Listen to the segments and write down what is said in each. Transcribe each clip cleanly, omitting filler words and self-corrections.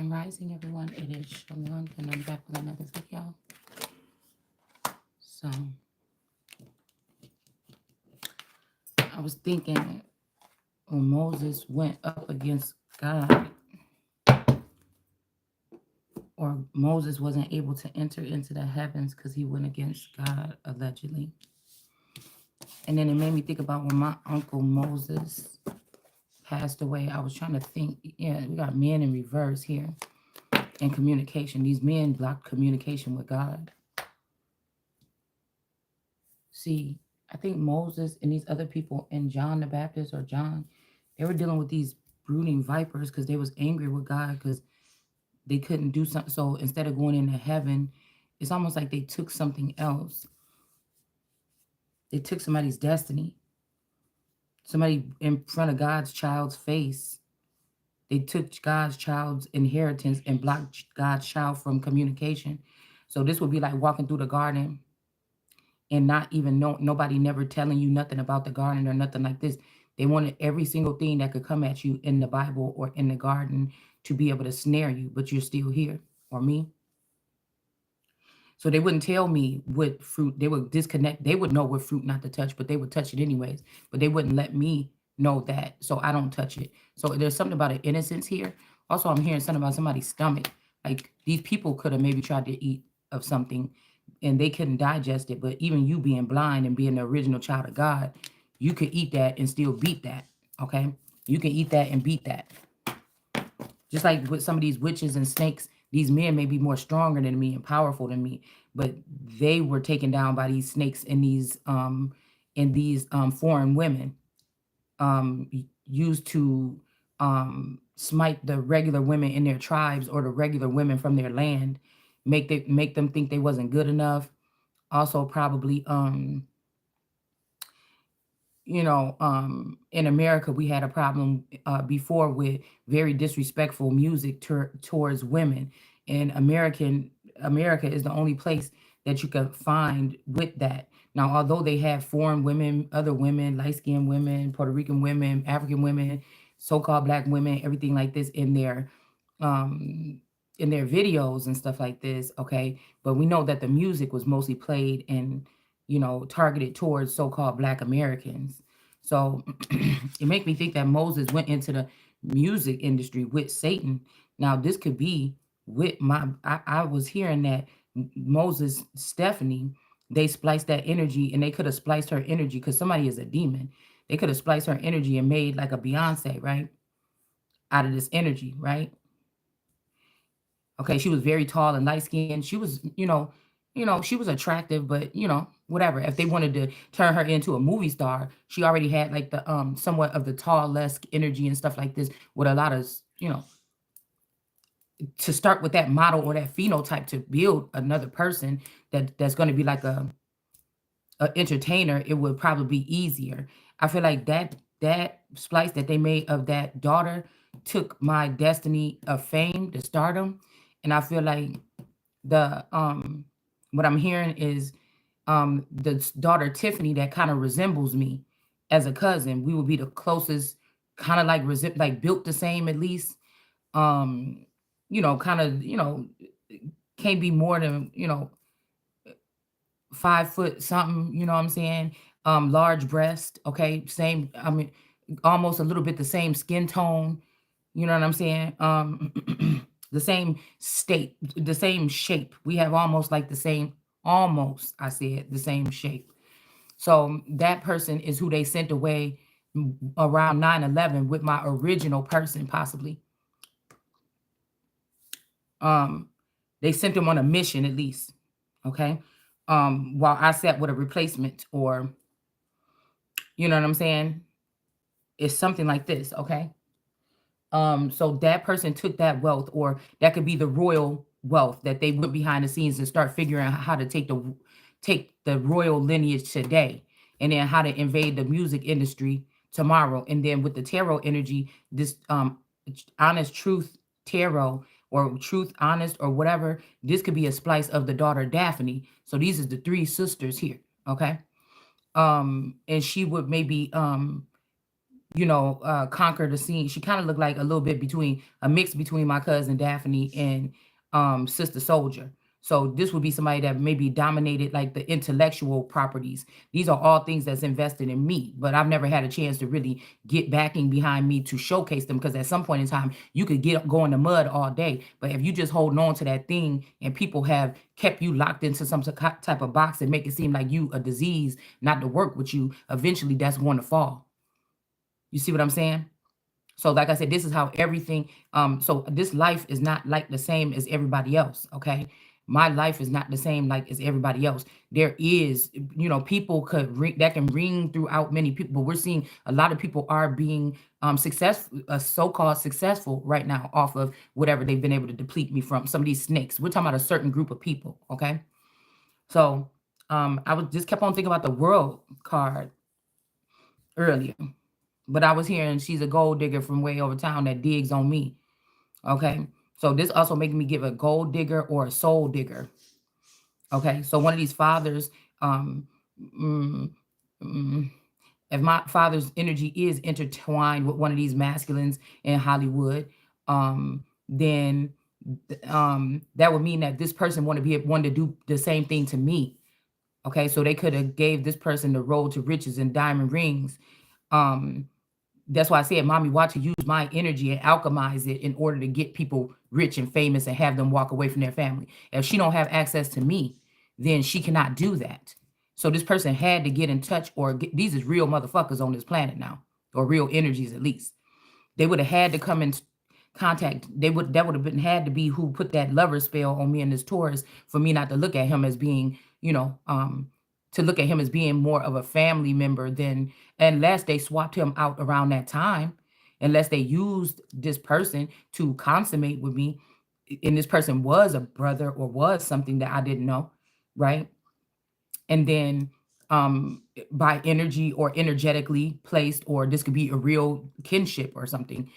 Grand Rising, everyone. It is Shalom, and I'm back with another video. So, I was thinking when Moses went up against God, or Moses wasn't able to enter into the heavens because he went against God, allegedly. And then it made me think about when my uncle Moses passed away. I was trying to think, yeah, we got men in reverse here in communication. These men blocked communication with God. See, I think Moses and these other people and John the Baptist or John, they were dealing with these brooding vipers because they was angry with God because they couldn't do something. So instead of going into heaven, it's almost like they took something else. They took somebody's destiny. Somebody in front of God's child's face. They took God's child's inheritance and blocked God's child from communication. So this would be like walking through the garden and not even know, nobody never telling you nothing about the garden or nothing like this. They wanted every single thing that could come at you in the Bible or in the garden to be able to snare you, but you're still here, or me. So they wouldn't tell me what fruit. They would disconnect. They would know what fruit not to touch, but they would touch it anyways. But they wouldn't let me know that, so I don't touch it. So there's something about an innocence here. Also, I'm hearing something about somebody's stomach. Like these people could have maybe tried to eat of something and they couldn't digest it. But even you being blind and being the original child of God, you could eat that and still beat that, okay? You can eat that and beat that. Just like with some of these witches and snakes, these men may be more stronger than me and powerful than me, but they were taken down by these snakes and these foreign women used to smite the regular women in their tribes or the regular women from their land, make them think they wasn't good enough. Also probably in America, we had a problem before with very disrespectful music towards women. And America is the only place that you can find with that. Now, although they have foreign women, other women, light-skinned women, Puerto Rican women, African women, so-called black women, everything like this in their videos and stuff like this, okay? But we know that the music was mostly played and targeted towards so-called Black Americans. So it make me think that Moses went into the music industry with Satan. Now, this could be with I was hearing that Moses, Stephanie, they spliced that energy and they could have spliced her energy because somebody is a demon. They could have spliced her energy and made like a Beyonce, right? Out of this energy, right? Okay, she was very tall and light skinned. She was, she was attractive, but whatever. If they wanted to turn her into a movie star, she already had like the somewhat of the tall-esque energy and stuff like this with a lot of, to start with that model or that phenotype to build another person that's going to be like a entertainer, it would probably be easier. I feel like that splice that they made of that daughter took my destiny of fame, the stardom, and I feel like the what I'm hearing is the daughter Tiffany that kind of resembles me as a cousin. We would be the closest, kind of like built the same at least. Kind of can't be more than 5 foot something. You know what I'm saying? Large breast. Okay, same. I mean, almost a little bit the same skin tone. You know what I'm saying? The same state, the same shape. We have almost like the same, almost, I said, the same shape. So that person is who they sent away around 9/11 with my original person, possibly. They sent them on a mission at least. Okay. While I sat with a replacement, or you know what I'm saying? It's something like this, okay? So that person took that wealth, or that could be the royal wealth that they went behind the scenes and start figuring out how to take the royal lineage today, and then how to invade the music industry tomorrow. And then with the tarot energy, this honest truth tarot, or truth honest, or whatever, this could be a splice of the daughter Daphne. So these are the three sisters here, okay? And she would maybe conquer the scene. She kind of looked like a little bit between a mix between my cousin Daphne and Sister Soldier. So this would be somebody that maybe dominated like the intellectual properties. These are all things that's invested in me, but I've never had a chance to really get backing behind me to showcase them, because at some point in time you could go in the mud all day, but if you just holding on to that thing and people have kept you locked into some type of box and make it seem like you a disease not to work with you, eventually that's going to fall. You see what I'm saying? So like I said, this is how everything, so this life is not like the same as everybody else, okay? My life is not the same like as everybody else. There is, people could ring, that can ring throughout many people, but we're seeing a lot of people are being successful, so-called successful right now off of whatever they've been able to deplete me from. Some of these snakes. We're talking about a certain group of people, okay? So I was just kept on thinking about the world card earlier. But I was hearing she's a gold digger from way over town that digs on me. Okay. So this also making me give a gold digger or a soul digger. Okay. So one of these fathers, um, mm, mm, if my father's energy is intertwined with one of these masculines in Hollywood, then that would mean that this person want to be one to do the same thing to me. Okay. So they could have gave this person the road to riches and diamond rings. Um, That's why I said, mommy, watch her use my energy and alchemize it in order to get people rich and famous and have them walk away from their family. If she don't have access to me, then she cannot do that. So this person had to get in touch, or these is real motherfuckers on this planet now, or real energies at least. They would have had to come in contact. That would have been had to be who put that lover spell on me and this Taurus for me not to look at him as being, to look at him as being more of a family member than, unless they swapped him out around that time, unless they used this person to consummate with me, and this person was a brother or was something that I didn't know, right? And then by energy or energetically placed, or this could be a real kinship or something,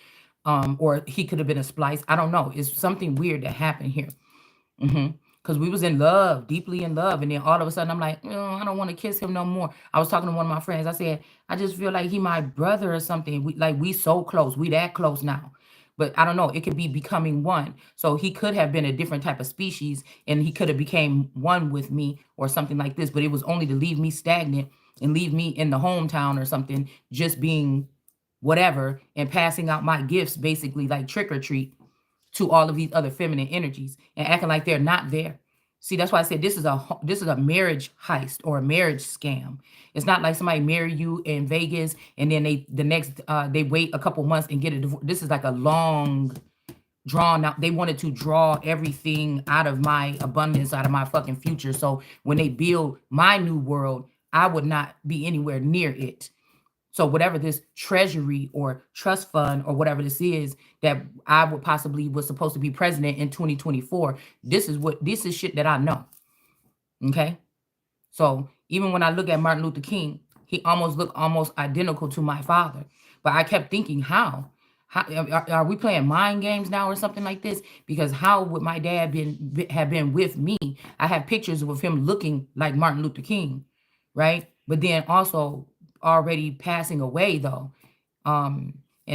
or he could have been a splice. I don't know. It's something weird that happened here. Because we was in love, deeply in love, and then all of a sudden I'm like, I don't want to kiss him no more. I was talking to one of my friends. I said, I just feel like he my brother or something. We so close. We that close now. But I don't know. It could be becoming one. So he could have been a different type of species, and he could have became one with me or something like this. But it was only to leave me stagnant and leave me in the hometown or something, just being whatever and passing out my gifts, basically like trick or treat to all of these other feminine energies and acting like they're not there. See, that's why I said this is a marriage heist or a marriage scam. It's not like somebody marry you in Vegas and then they wait a couple months and get a divorce. This is like a long drawn out. They wanted to draw everything out of my abundance, out of my fucking future. So when they build my new world, I would not be anywhere near it. So whatever this treasury or trust fund or whatever this is that I would possibly was supposed to be president in 2024, this is shit that I know. Okay. So even when I look at Martin Luther King, he almost looked almost identical to my father. But I kept thinking, how? How are we playing mind games now or something like this? Because how would my dad have been with me? I have pictures of him looking like Martin Luther King, right? But then also already passing away though, and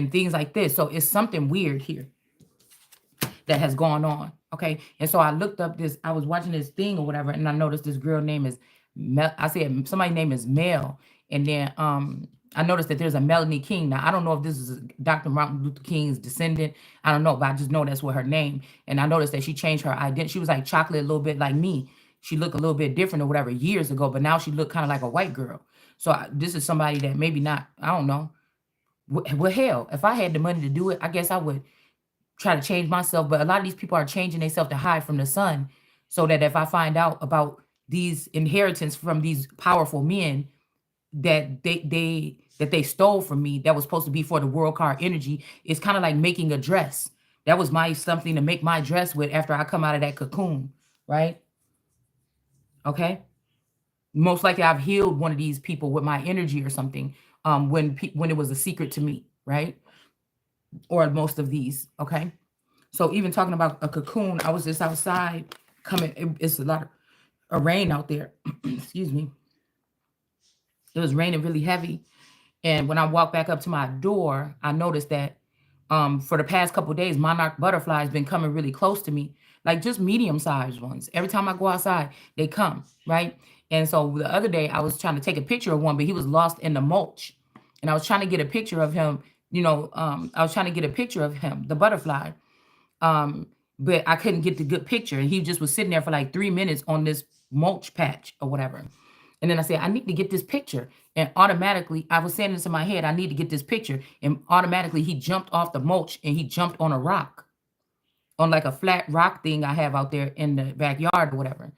things like this. So it's something weird here that has gone on. Okay. And so I looked up this, I was watching this thing or whatever, and I noticed this girl name is I said somebody's name is Mel. And then I noticed that there's a Melanie King. Now I don't know if this is Dr. Martin Luther King's descendant. I don't know, but I just know that's what her name. And I noticed that she changed her identity. She was like chocolate, a little bit like me. She looked a little bit different or whatever years ago, but now she looked kind of like a white girl. So this is somebody that maybe not, I don't know. Well, hell, if I had the money to do it, I guess I would try to change myself. But a lot of these people are changing themselves to hide from the sun, so that if I find out about these inheritance from these powerful men that they stole from me, that was supposed to be for the world card energy, it's kind of like making a dress. That was my something to make my dress with after I come out of that cocoon, right? Okay. Most likely I've healed one of these people with my energy or something, when it was a secret to me, right? Or most of these, okay? So even talking about a cocoon, I was just outside coming. It's a lot of rain out there. Excuse me. It was raining really heavy, And when I walked back up to my door, I noticed that for the past couple of days, monarch butterflies been coming really close to me, like just medium-sized ones. Every time I go outside, they come, right? And so the other day, I was trying to take a picture of one, but he was lost in the mulch. And I was trying to get a picture of him, I was trying to get a picture of him, the butterfly. Um, but I couldn't get the good picture. And he just was sitting there for like 3 minutes on this mulch patch or whatever. And then I said, I need to get this picture. And automatically, I was saying this in my head, I need to get this picture. And automatically, he jumped off the mulch and he jumped on a rock, on like a flat rock thing I have out there in the backyard or whatever.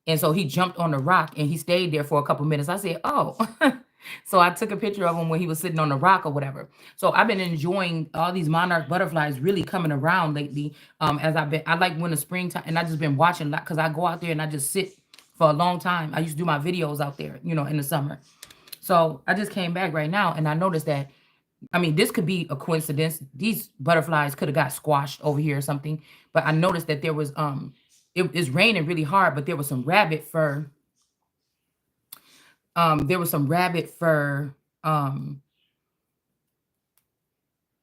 And so he jumped on the rock and he stayed there for a couple minutes. I said, oh. So I took a picture of him when he was sitting on the rock or whatever. So I've been enjoying all these monarch butterflies really coming around lately. I like when the springtime, and I just been watching that because I go out there and I just sit for a long time. I used to do my videos out there, in the summer. So I just came back right now and I noticed that, I mean, this could be a coincidence. These butterflies could have got squashed over here or something. But I noticed that there was it is raining really hard, but there was some rabbit fur. There was some rabbit fur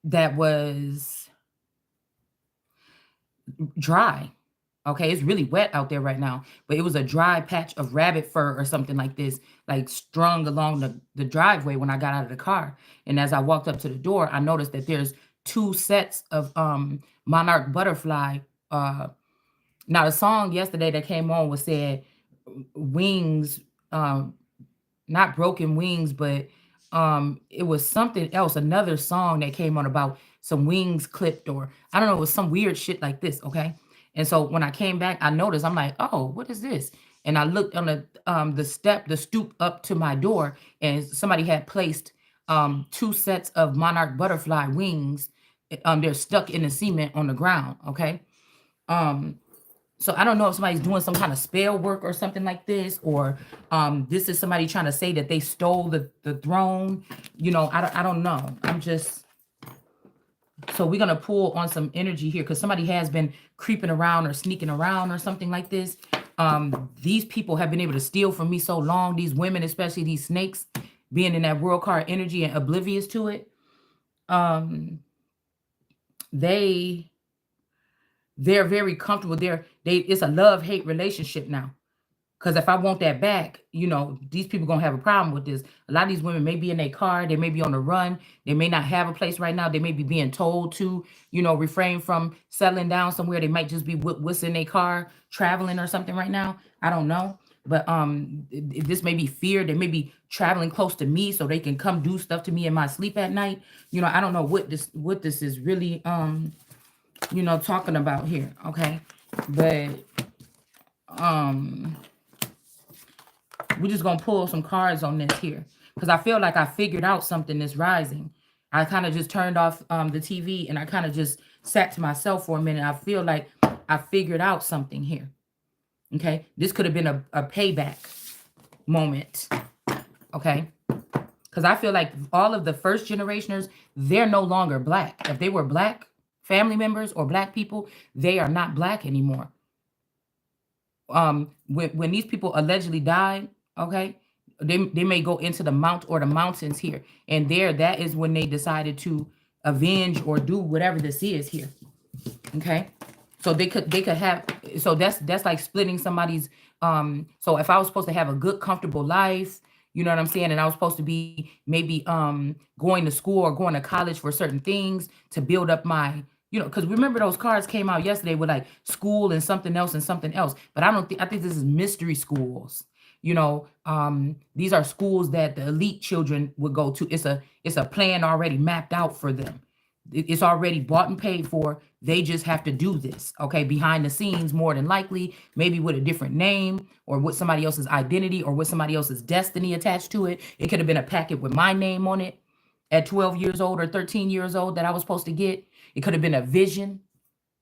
that was dry. Okay, it's really wet out there right now, but it was a dry patch of rabbit fur or something like this, like strung along the driveway when I got out of the car. And as I walked up to the door, I noticed that there's two sets of monarch butterfly. Now the song yesterday that came on was said wings, not broken wings, but it was something else, another song that came on about some wings clipped, or I don't know, it was some weird shit like this, okay? And so when I came back, I noticed, I'm like, oh, what is this? And I looked on the stoop up to my door, and somebody had placed two sets of monarch butterfly wings. They're stuck in the cement on the ground, okay? Um, so I don't know if somebody's doing some kind of spell work or something like this, or this is somebody trying to say that they stole the throne. I don't know. So we're gonna pull on some energy here because somebody has been creeping around or sneaking around or something like this. These people have been able to steal from me so long. These women, especially these snakes, being in that world card energy and oblivious to it. They they're very comfortable. It's a love-hate relationship now. Because if I want that back, these people gonna have a problem with this. A lot of these women may be in their car, they may be on the run, they may not have a place right now, they may be being told to, refrain from settling down somewhere. They might just be what's in their car, traveling or something right now. I don't know. But this may be fear. They may be traveling close to me so they can come do stuff to me in my sleep at night. I don't know what this is really talking about here, okay? But we're just gonna pull some cards on this here because I feel like I figured out something that's rising. I kind of just turned off the TV and I kind of just sat to myself for a minute. I feel like I figured out something here. Okay, this could have been a payback moment. Okay, because I feel like all of the first generationers, they're no longer black. If they were black family members or black people, they are not black anymore. When these people allegedly died, okay, they may go into the mountains here, and that is when they decided to avenge or do whatever this is here. Okay, so they could have, so that's like splitting somebody's so if I was supposed to have a good comfortable life, you know what I'm saying, and I was supposed to be maybe going to school or going to college for certain things to build up my, because remember those cards came out yesterday with like school and something else and something else. But I think this is mystery schools. These are schools that the elite children would go to. It's a plan already mapped out for them. It's already bought and paid for. They just have to do this, okay, behind the scenes, more than likely, maybe with a different name or with somebody else's identity or with somebody else's destiny attached to it. It could have been a packet with my name on it at 12 years old or 13 years old that I was supposed to get. It could have been a vision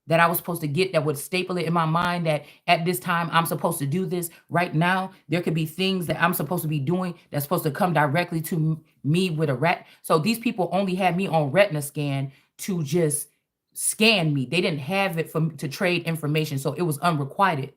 that I was supposed to get that would staple it in my mind that at this time I'm supposed to do this. Right now, there could be things that I'm supposed to be doing that's supposed to come directly to me with a ret. So these people only had me on retina scan to just scan me. They didn't have it to trade information. So it was unrequited.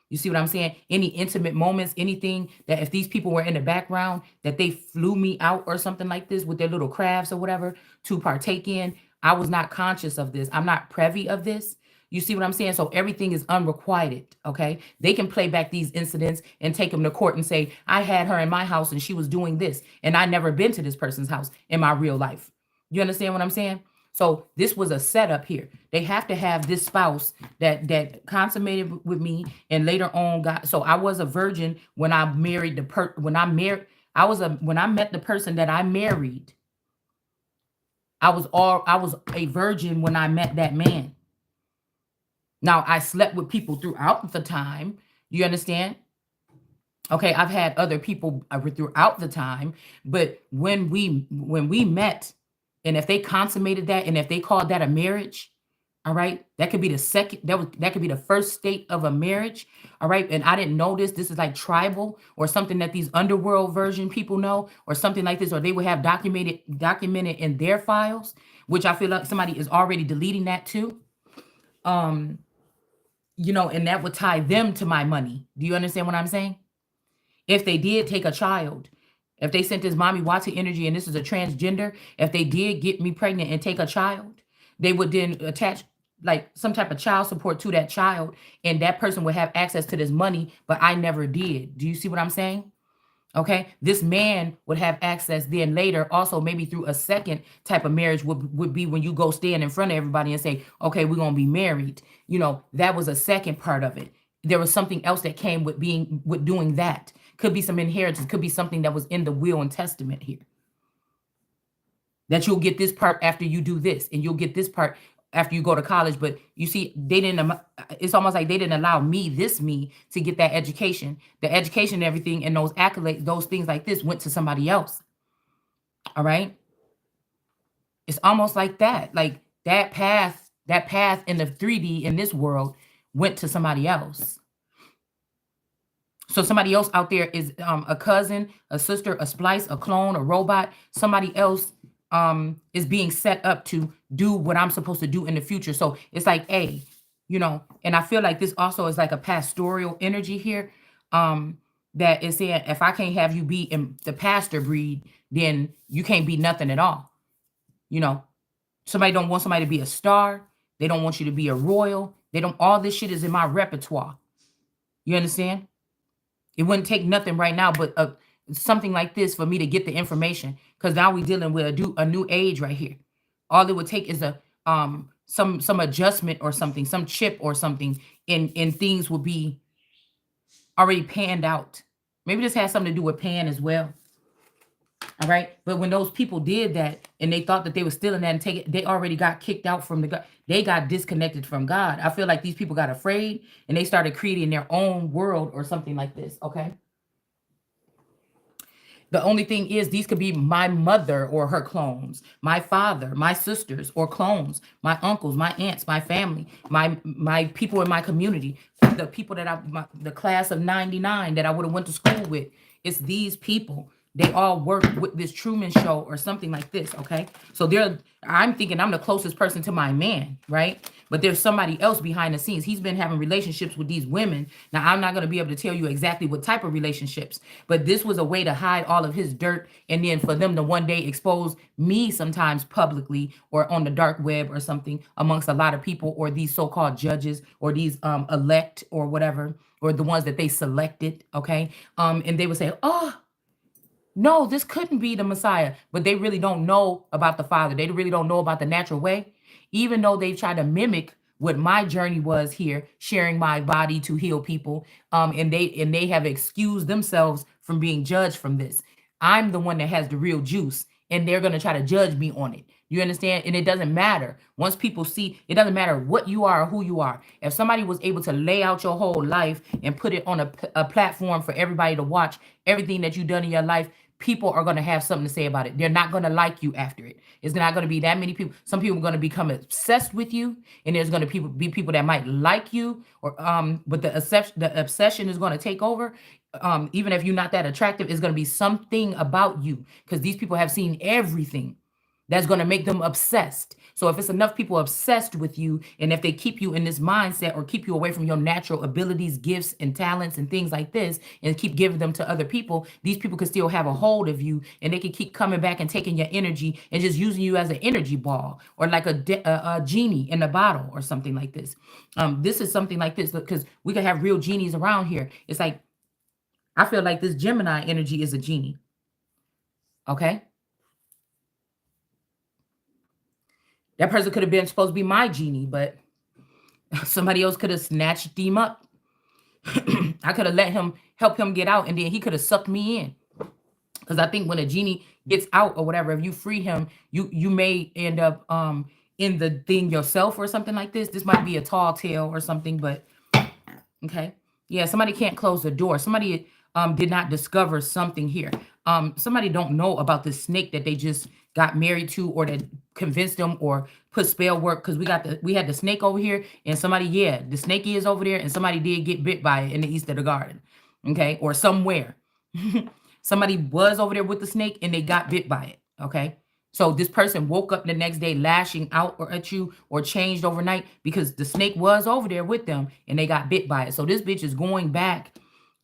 You see what I'm saying? Any intimate moments, anything that if these people were in the background, that they flew me out or something like this with their little crafts or whatever to partake in, I was not conscious of this. I'm not privy of this. You see what I'm saying? So everything is unrequited. Okay. They can play back these incidents and take them to court and say, I had her in my house and she was doing this. And I never been to this person's house in my real life. You understand what I'm saying? So this was a setup here. They have to have this spouse that consummated with me and later on got. So I was a virgin when I married when I married. I was a when I met the person that I married. I was a virgin when I met that man. Now I slept with people throughout the time. Do you understand? Okay, I've had other people throughout the time, but when we met, and if they consummated that, and if they called that a marriage, all right, that could be the second. That could be the first state of a marriage, all right. And I didn't know this. This is like tribal or something that these underworld version people know, or something like this, or they would have documented in their files, which I feel like somebody is already deleting that too. Um, and that would tie them to my money. Do you understand what I'm saying? If they did take a child, if they sent this mommy Wati energy and this is a transgender, if they did get me pregnant and take a child, they would then attach like some type of child support to that child, and that person would have access to this money, but I never did. Do you see what I'm saying? Okay, this man would have access then later, also maybe through a second type of marriage would be when you go stand in front of everybody and say, okay, we're gonna be married. That was a second part of it. There was something else that came with doing that. Could be some inheritance, could be something that was in the will and testament here. That you'll get this part after you do this, and you'll get this part after you go to college. But you see, they didn't. It's almost like they didn't allow me to get that education, the education, and everything, and those accolades, those things like this went to somebody else. All right, it's almost like that. Like that path in the 3D in this world went to somebody else. So somebody else out there is a cousin, a sister, a splice, a clone, a robot. Somebody else is being set up to do what I'm supposed to do in the future. So it's like, hey, and I feel like this also is like a pastoral energy here. That is saying, if I can't have you be in the pastor breed, then you can't be nothing at all. Somebody don't want somebody to be a star. They don't want you to be a royal. They don't. All this shit is in my repertoire. You understand? It wouldn't take nothing right now, but something like this for me to get the information, because now we're dealing with a new age right here. All it would take is a some adjustment or something, some chip or something, and things will be already panned out. Maybe this has something to do with pan as well. All right, but when those people did that and they thought that they were stealing that and take it, they already got kicked out from the God. They got disconnected from God. I feel like these people got afraid and they started creating their own world or something like this. Okay. The only thing is, these could be my mother or her clones, my father, my sisters or clones, my uncles, my aunts, my family, my people in my community, the people that the class of '99 that I would have went to school with. It's these people. They all work with this Truman Show or something like this. Okay, so I'm thinking I'm the closest person to my man, right? But there's somebody else behind the scenes. He's been having relationships with these women. Now, I'm not going to be able to tell you exactly what type of relationships, but this was a way to hide all of his dirt, and then for them to one day expose me sometimes publicly or on the dark web or something amongst a lot of people, or these so-called judges, or these elect or whatever, or the ones that they selected, okay? And they would say, oh, no, this couldn't be the Messiah. But they really don't know about the Father. They really don't know about the natural way. Even though they try to mimic what my journey was here, sharing my body to heal people, and they have excused themselves from being judged from this. I'm the one that has the real juice, and they're gonna try to judge me on it. You understand? And it doesn't matter. Once people see, it doesn't matter what you are or who you are. If somebody was able to lay out your whole life and put it on a platform for everybody to watch, everything that you've done in your life, people are going to have something to say about it. They're not going to like you after it. It's not going to be that many people. Some people are going to become obsessed with you, and there's going to be people that might like you, or but the obsession is going to take over. Even if you're not that attractive, it's going to be something about you, because these people have seen everything. That's going to make them obsessed. So if it's enough people obsessed with you, and if they keep you in this mindset or keep you away from your natural abilities, gifts, and talents and things like this, and keep giving them to other people, these people can still have a hold of you, and they can keep coming back and taking your energy and just using you as an energy ball or like a genie in a bottle or something like this. This is something like this because we can have real genies around here. It's like I feel like this Gemini energy is a genie. Okay, that person could have been supposed to be my genie, but somebody else could have snatched him up. I could have let him help him get out, and then he could have sucked me in. Because I think when a genie gets out or whatever, if you free him, you may end up in the thing yourself or something like this. This might be a tall tale or something, but okay. Yeah, somebody can't close the door. Somebody did not discover something here. Somebody don't know about the snake that they just got married to or that convinced them or put spell work because we had the snake over here and somebody, yeah, the snake is over there and somebody did get bit by it in the east of the garden. Okay, or somewhere. Somebody was over there with the snake and they got bit by it. Okay. So this person woke up the next day lashing out or at you or changed overnight because the snake was over there with them and they got bit by it. So this bitch is going back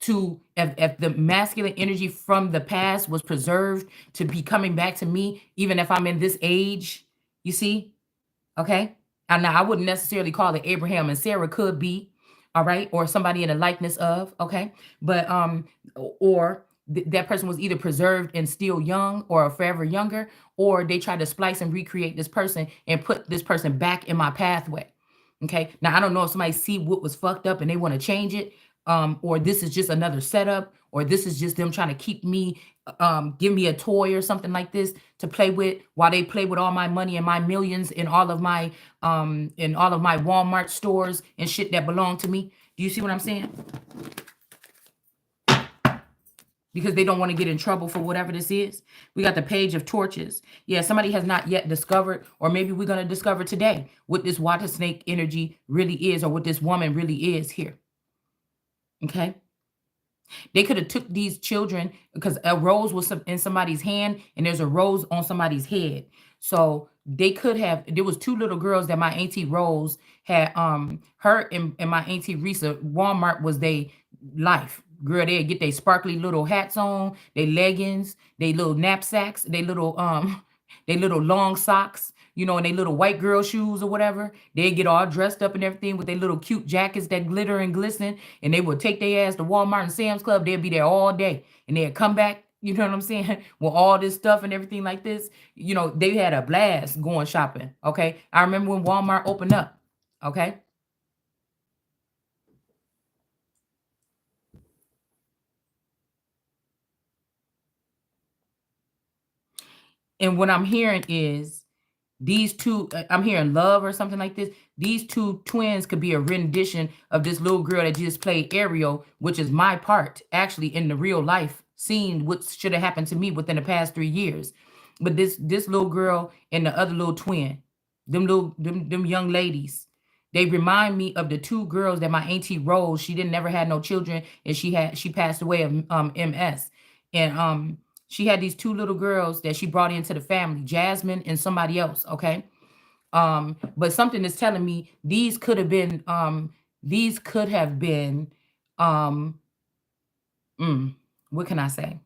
to if the masculine energy from the past was preserved to be coming back to me, even if I'm in this age, you see? Okay. And now I wouldn't necessarily call it Abraham and Sarah, could be, all right, or somebody in the likeness of, okay. But or that person was either preserved and still young or forever younger, or they tried to splice and recreate this person and put this person back in my pathway. Okay. Now I don't know if somebody see what was fucked up and they want to change it, or this is just another setup, or this is just them trying to keep me, give me a toy or something like this to play with while they play with all my money and my millions in all of my Walmart stores and shit that belong to me. Do you see what I'm saying? Because they don't want to get in trouble for whatever this is. We got the page of torches. Yeah, somebody has not yet discovered, or maybe we're going to discover today what this water snake energy really is, or what this woman really is here. Okay. They could have took these children because a rose was in somebody's hand and there's a rose on somebody's head. So they could have, there was two little girls that my auntie Rose had, her and my auntie Risa, Walmart was they life. Girl, they'd get their sparkly little hats on, their leggings, they little knapsacks, they little long socks, you know, and they little white girl shoes or whatever. They'd get all dressed up and everything with their little cute jackets that glitter and glisten, and they would take their ass to Walmart and Sam's Club. They'd be there all day, and they'd come back. You know what I'm saying? With all this stuff and everything like this, you know, they had a blast going shopping. Okay, I remember when Walmart opened up. Okay, and what I'm hearing is these two, I'm hearing love or something like this. These two twins could be a rendition of this little girl that just played Ariel, which is my part actually in the real life scene, what should have happened to me within the past 3 years. But this little girl and the other little twin, them young ladies, they remind me of the two girls that my auntie Rose, she didn't never had no children, and she passed away of MS. And she had these two little girls that she brought into the family, Jasmine and somebody else, okay? But something is telling me these could have been um what can I say?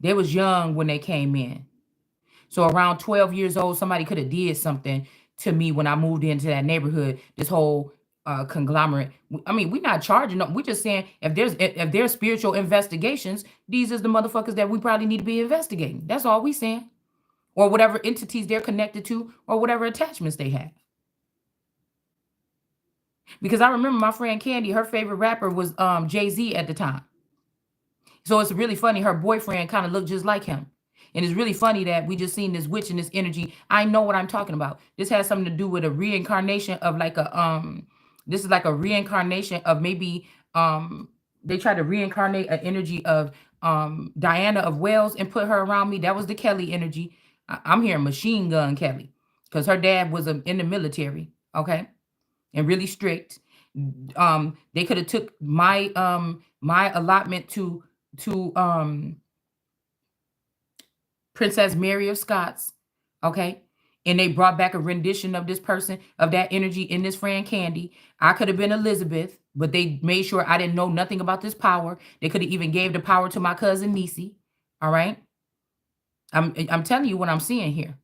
They was young when they came in. So around 12 years old, somebody could have did something to me when I moved into that neighborhood. This whole conglomerate. I mean, we're not charging them. We're just saying if there's spiritual investigations, these is the motherfuckers that we probably need to be investigating. That's all we saying. Or whatever entities they're connected to, or whatever attachments they have. Because I remember my friend Candy, her favorite rapper was Jay-Z at the time. So it's really funny. Her boyfriend kind of looked just like him. And it's really funny that we just seen this witch and this energy. I know what I'm talking about. This has something to do with a reincarnation of like a this is like a reincarnation of maybe they tried to reincarnate an energy of Diana of Wales and put her around me. That was the Kelly energy. I'm hearing machine gun Kelly because her dad was in the military, okay, and really strict. They could have took my allotment to to Princess Mary of Scots, okay? And they brought back a rendition of this person, of that energy in this Fran Candy. I could have been Elizabeth, but they made sure I didn't know nothing about this power. They could have even gave the power to my cousin Nisi. All right. I'm telling you what I'm seeing here.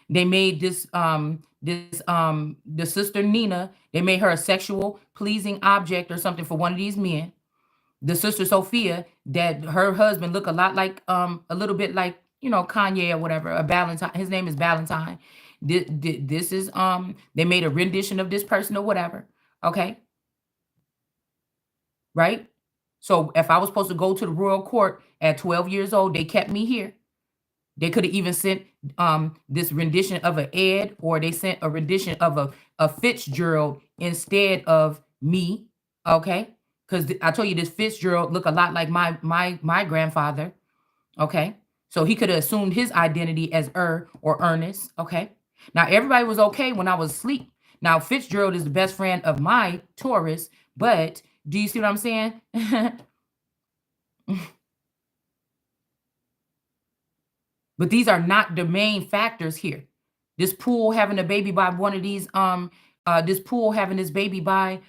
They made the sister Nina, they made her a sexual pleasing object or something for one of these men. The sister Sophia, that her husband look a lot like a little bit like, Kanye or whatever, a Valentine. His name is Valentine. This is they made a rendition of this person or whatever. Okay, right? So if I was supposed to go to the royal court at 12 years old, they kept me here. They could have even sent this rendition of an Ed, or they sent a rendition of a Fitzgerald instead of me. Okay, because I told you this Fitzgerald look a lot like my grandfather. Okay, so he could have assumed his identity as or Ernest. Okay, now everybody was okay when I was asleep. Now Fitzgerald is the best friend of my Taurus, but do you see what I'm saying? But these are not the main factors here. This pool having a baby by one of these, this pool having this baby by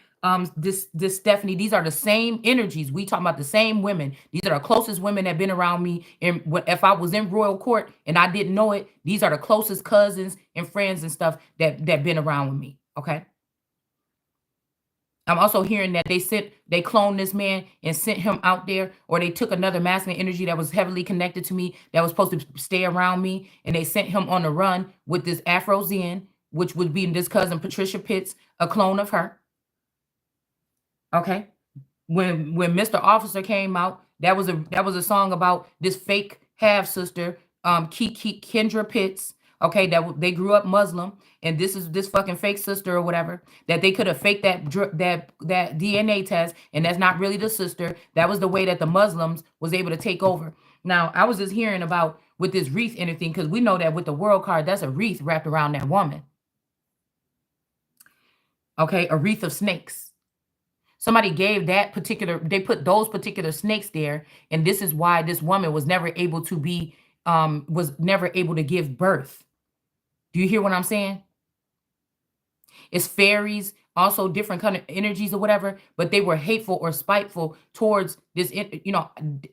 this Stephanie. These are the same energies. We talking about the same women. These are the closest women that been around me. And if I was in royal court and I didn't know it, these are the closest cousins and friends and stuff that been around with me. Okay. I'm also hearing that they cloned this man and sent him out there, or they took another masculine energy that was heavily connected to me, that was supposed to stay around me, and they sent him on the run with this Afro Zen, which would be this cousin Patricia Pitts, a clone of her. Okay. When Mr. Officer came out, that was a song about this fake half sister, Kendra Pitts. Okay, they grew up Muslim, and this is this fucking fake sister or whatever, that they could have faked that DNA test, and that's not really the sister. That was the way that the Muslims was able to take over. Now, I was just hearing about with this wreath and everything, because we know that with the world card, that's a wreath wrapped around that woman. Okay, a wreath of snakes. Somebody gave they put those particular snakes there, and this is why this woman was never able to give birth. Do you hear what I'm saying? It's fairies, also different kind of energies or whatever, but they were hateful or spiteful towards this.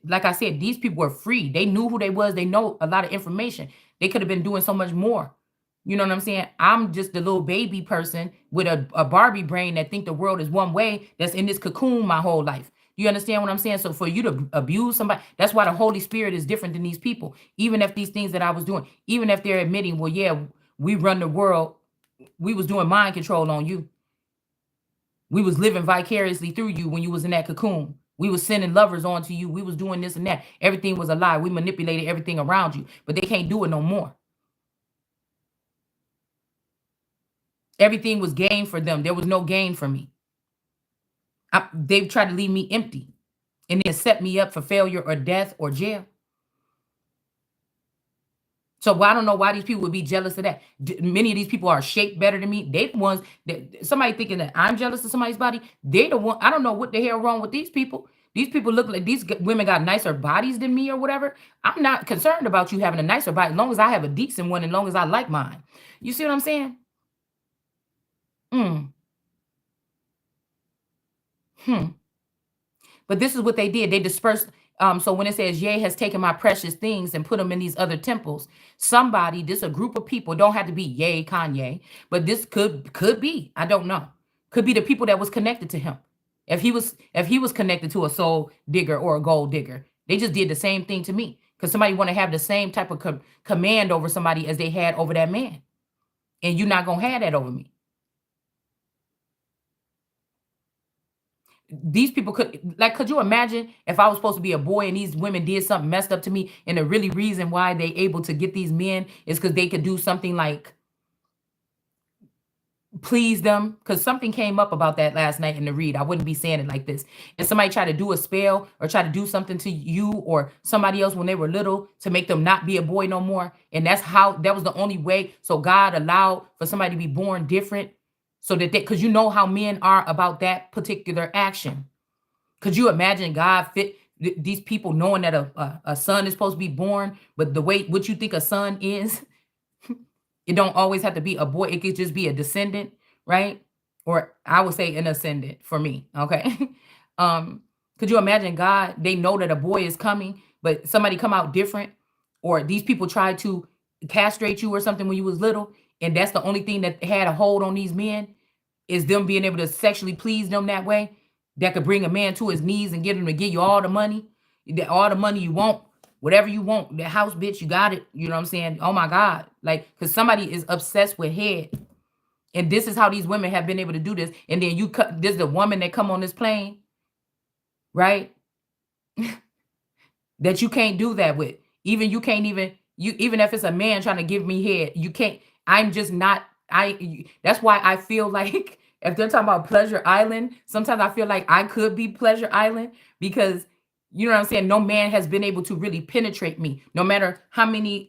Like I said, these people were free. They knew who they was. They know a lot of information. They could have been doing so much more. You know what I'm saying? I'm just a little baby person with a Barbie brain that think the world is one way, that's in this cocoon my whole life. You understand what I'm saying? So for you to abuse somebody, that's why the Holy Spirit is different than these people. Even if these things that I was doing, even if they're admitting, well, yeah, we run the world, we was doing mind control on you. We was living vicariously through you when you was in that cocoon. We was sending lovers onto you. We was doing this and that. Everything was a lie. We manipulated everything around you, but they can't do it no more. Everything was gain for them. There was no gain for me. They've tried to leave me empty and then set me up for failure or death or jail. So I don't know why these people would be jealous of that. Many of these people are shaped better than me. They the ones that somebody thinking that I'm jealous of somebody's body. They the one. I don't know what the hell wrong with these people. These people look like these women got nicer bodies than me or whatever. I'm not concerned about you having a nicer body as long as I have a decent one, as long as I like mine. You see what I'm saying? Mm. Hmm. But this is what they did. They dispersed. So when it says, "Yea has taken my precious things and put them in these other temples," somebody, this a group of people, don't have to be Yay Kanye, but this could be. I don't know. Could be the people that was connected to him. If he was connected to a soul digger or a gold digger, they just did the same thing to me. Because somebody want to have the same type of command over somebody as they had over that man, and you're not gonna have that over me. These people could you imagine if I was supposed to be a boy and these women did something messed up to me, and the really reason why they able to get these men is because they could do something like please them, because something came up about that last night in the read. I wouldn't be saying it like this. And somebody try to do a spell or try to do something to you or somebody else when they were little to make them not be a boy no more, and that was the only way. So God allowed for somebody to be born different, so that because you know how men are about that particular action. Could you imagine God fit these people knowing that a son is supposed to be born, but the way what you think a son is, it don't always have to be a boy. It could just be a descendant, right? Or I would say an ascendant for me. Okay. um, could you imagine God? They know that a boy is coming, but somebody come out different, or these people try to castrate you or something when you was little, and that's the only thing that had a hold on these men is them being able to sexually please them that way. That could bring a man to his knees and get him to give you all the money, all the money you want, whatever you want. That house, bitch, you got it. You know what I'm saying? Oh my God. Like, because somebody is obsessed with head. And this is how these women have been able to do this. And then you cut, there's the woman that come on this plane, right? That you can't do that with. Even you can't even, you even if it's a man trying to give me head, you can't. I'm just not. That's why I feel like if they're talking about Pleasure Island, sometimes I feel like I could be Pleasure Island because you know what I'm saying. No man has been able to really penetrate me, no matter how many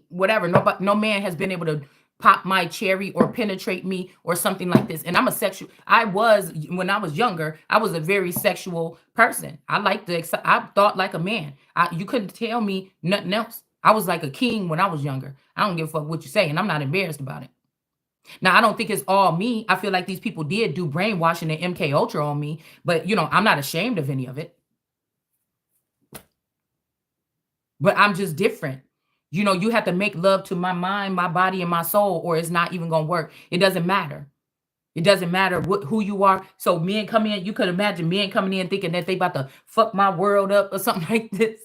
whatever. No man has been able to pop my cherry or penetrate me or something like this. And I'm a sexual. I was when I was younger. I was a very sexual person. I like to. I thought like a man. You couldn't tell me nothing else. I was like a king when I was younger. I don't give a fuck what you say, and I'm not embarrassed about it. Now I don't think it's all me. I feel like these people did do brainwashing and MK Ultra on me, but you know I'm not ashamed of any of it. But I'm just different. You know, you have to make love to my mind, my body, and my soul, or it's not even gonna work. It doesn't matter. It doesn't matter who you are. So men come in, you could imagine men coming in thinking that they about to fuck my world up or something like this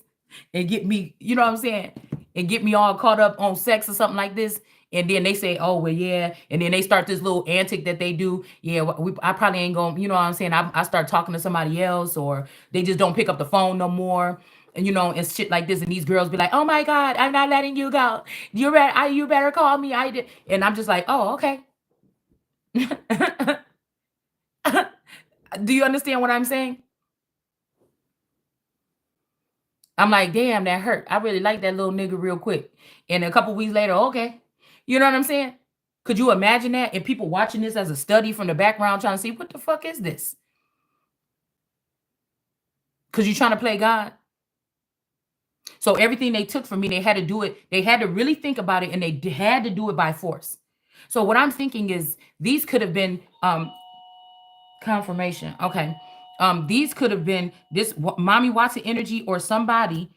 and get me, you know what I'm saying? And get me all caught up on sex or something like this. And then they say, oh, well, yeah. And then they start this little antic that they do. Yeah, I probably ain't going to, you know what I'm saying? I start talking to somebody else or they just don't pick up the phone no more. And, you know, and shit like this. And these girls be like, oh, my God, I'm not letting you go. You better call me. I did. And I'm just like, oh, okay. Do you understand what I'm saying? I'm like, damn, that hurt. I really like that little nigga real quick. And a couple weeks later, okay. You know what I'm saying? Could you imagine that? And people watching this as a study from the background trying to see what the fuck is this? Because you're trying to play God. So everything they took from me, they had to do it. They had to really think about it and they had to do it by force. So what I'm thinking is these could have been confirmation. Okay. These could have been this mommy Watson energy or somebody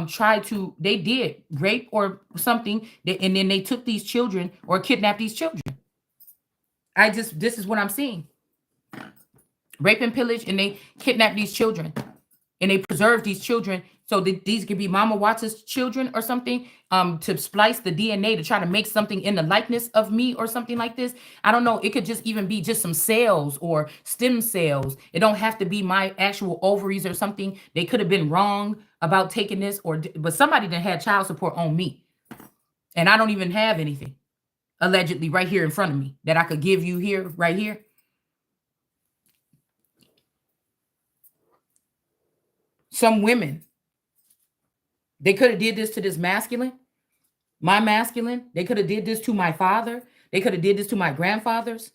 tried to, they did rape or something, and then they took these children or kidnapped these children. This is what I'm seeing. Rape and pillage, and they kidnapped these children. And they preserve these children so that these could be Mama Watts's children or something, to splice the DNA to try to make something in the likeness of me or something like this. I don't know. It could just even be just some cells or stem cells. It don't have to be my actual ovaries or something. They could have been wrong about taking this, but somebody that had child support on me. And I don't even have anything, allegedly, right here in front of me that I could give you here, right here. Some women, they could have did this to this masculine, my masculine. They could have did this to my father. They could have did this to my grandfathers.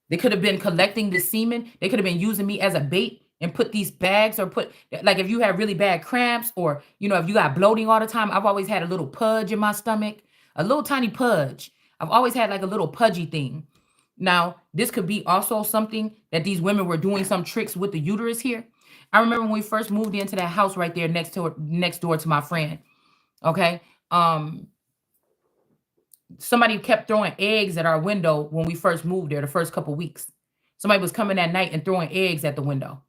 They could have been collecting the semen. They could have been using me as a bait and put these bags or put, like if you have really bad cramps or, you know, if you got bloating all the time. I've always had a little pudge in my stomach, a little tiny pudge. I've always had like a little pudgy thing. Now, this could be also something that these women were doing some tricks with the uterus here. I remember when we first moved into that house right there next door to my friend. Okay. Somebody kept throwing eggs at our window when we first moved there the first couple weeks. Somebody was coming at night and throwing eggs at the window.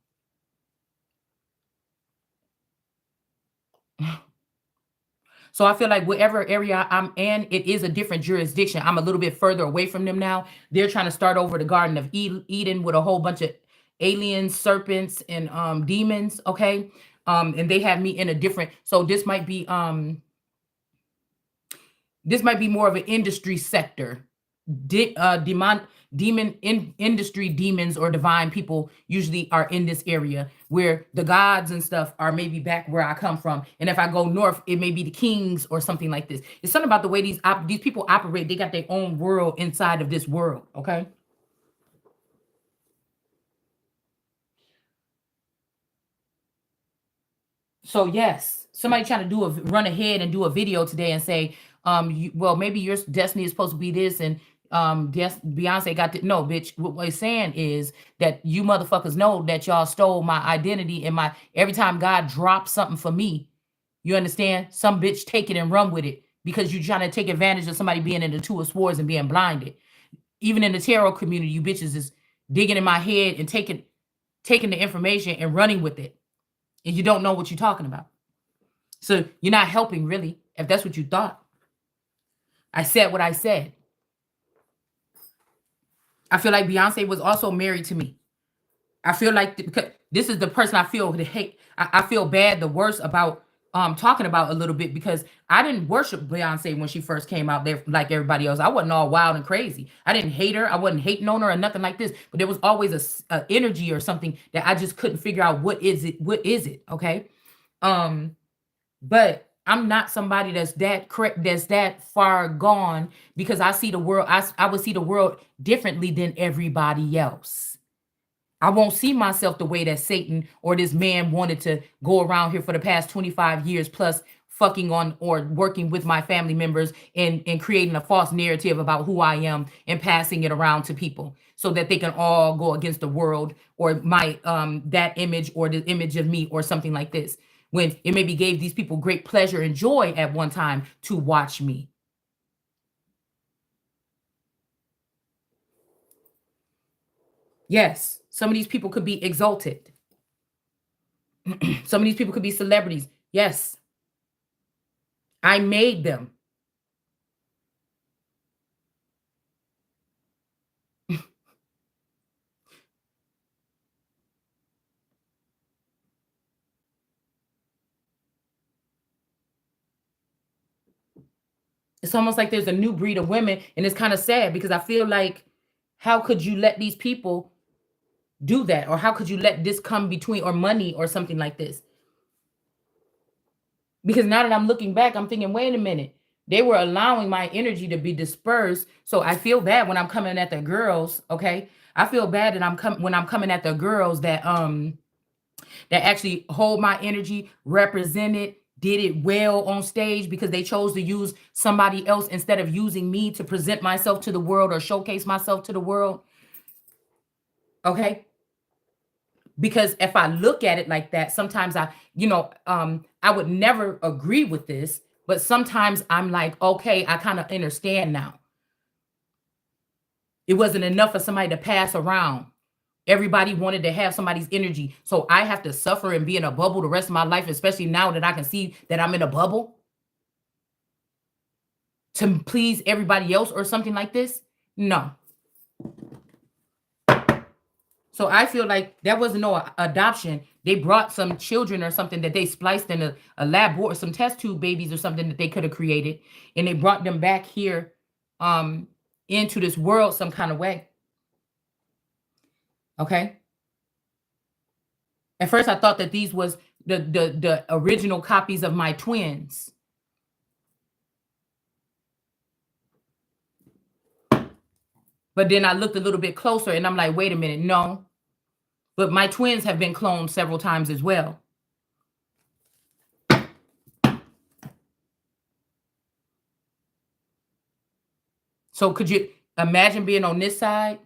So I feel like whatever area I'm in, it is a different jurisdiction. I'm a little bit further away from them now. They're trying to start over the Garden of Eden with a whole bunch of aliens, serpents, and demons. Okay. And they have me in a different, so this might be more of an industry sector. Industry demons or divine people usually are in this area where the gods and stuff are maybe back where I come from. And if I go north, it may be the kings or something like this. It's something about the way these people operate. They got their own world inside of this world. Okay. So yes, somebody trying to run ahead and do a video today and say, well, maybe your destiny is supposed to be this, and Beyonce got no, bitch. What it's saying is that you motherfuckers know that y'all stole my identity and my every time God drops something for me, you understand? Some bitch take it and run with it because you're trying to take advantage of somebody being in the two of swords and being blinded. Even in the tarot community, you bitches is digging in my head and taking the information and running with it, and you don't know what you're talking about. So you're not helping, really, if that's what you thought. I said what I said. I feel like Beyonce was also married to me. I feel like because this is the person I feel the hate. I feel bad, the worst about talking about a little bit because I didn't worship Beyonce when she first came out there like everybody else. I wasn't all wild and crazy. I didn't hate her. I wasn't hating on her or nothing like this. But there was always a energy or something that I just couldn't figure out what is it. What is it? Okay. But I'm not somebody that's that correct, that's that far gone because I see the world. I would see the world differently than everybody else. I won't see myself the way that Satan or this man wanted to go around here for the past 25 years plus fucking on or working with my family members and creating a false narrative about who I am and passing it around to people so that they can all go against the world or my that image or the image of me or something like this. When it maybe gave these people great pleasure and joy at one time to watch me. Yes, some of these people could be exalted. Some of these people could be celebrities. Yes, I made them. It's almost like there's a new breed of women, and it's kind of sad because I feel like, how could you let these people do that? Or how could you let this come between, or money or something like this? Because now that I'm looking back, I'm thinking, wait a minute. They were allowing my energy to be dispersed. So I feel bad when I'm coming at the girls, okay? I feel bad that when I'm coming at the girls that actually hold my energy, represent it, did it well on stage because they chose to use somebody else instead of using me to present myself to the world or showcase myself to the world. Okay? Because if I look at it like that, sometimes I would never agree with this, but sometimes I'm like, okay, I kind of understand now. It wasn't enough for somebody to pass around. Everybody wanted to have somebody's energy. So I have to suffer and be in a bubble the rest of my life, especially now that I can see that I'm in a bubble to please everybody else or something like this. No. So I feel like that wasn't no adoption. They brought some children or something that they spliced in a lab or some test tube babies or something that they could have created. And they brought them back here um, into this world some kind of way. Okay. At first I thought that these was the original copies of my twins. But then I looked a little bit closer and I'm like, wait a minute, no. But my twins have been cloned several times as well. So could you imagine being on this side?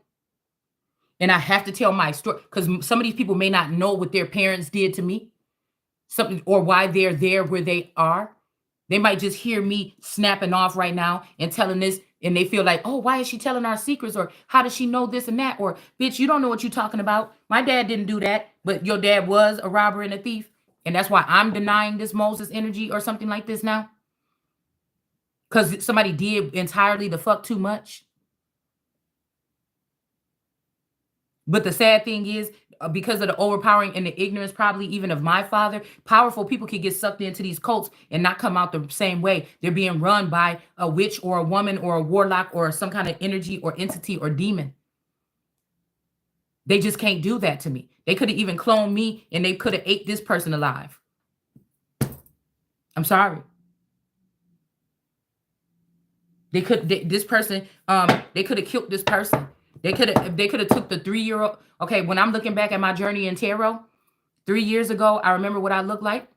And I have to tell my story because some of these people may not know what their parents did to me, something or why they're there where they are. They might just hear me snapping off right now and telling this, and they feel like, oh, why is she telling our secrets? Or how does she know this and that? Or bitch, you don't know what you're talking about. My dad didn't do that, but your dad was a robber and a thief. And that's why I'm denying this Moses energy or something like this now. Because somebody did entirely the fuck too much. But the sad thing is, because of the overpowering and the ignorance, probably even of my father, powerful people can get sucked into these cults and not come out the same way. They're being run by a witch or a woman or a warlock or some kind of energy or entity or demon. They just can't do that to me. They could have even cloned me and they could have ate this person alive. I'm sorry. They could this person they could have killed this person. They could have took the 3-year-old. Okay, when I'm looking back at my journey in tarot 3 years ago, I remember what I looked like.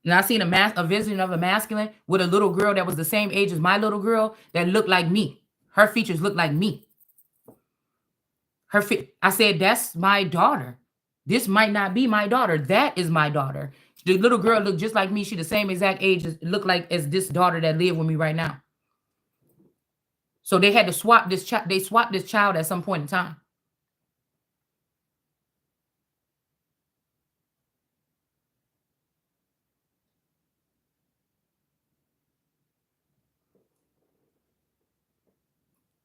And I seen a vision of a masculine with a little girl that was the same age as my little girl that looked like me. Her features looked like me. I said, that's my daughter. This might not be my daughter. That is my daughter. The little girl looked just like me. She the same exact age as looked like as this daughter that live with me right now. So they had to swap this child. They swapped this child at some point in time.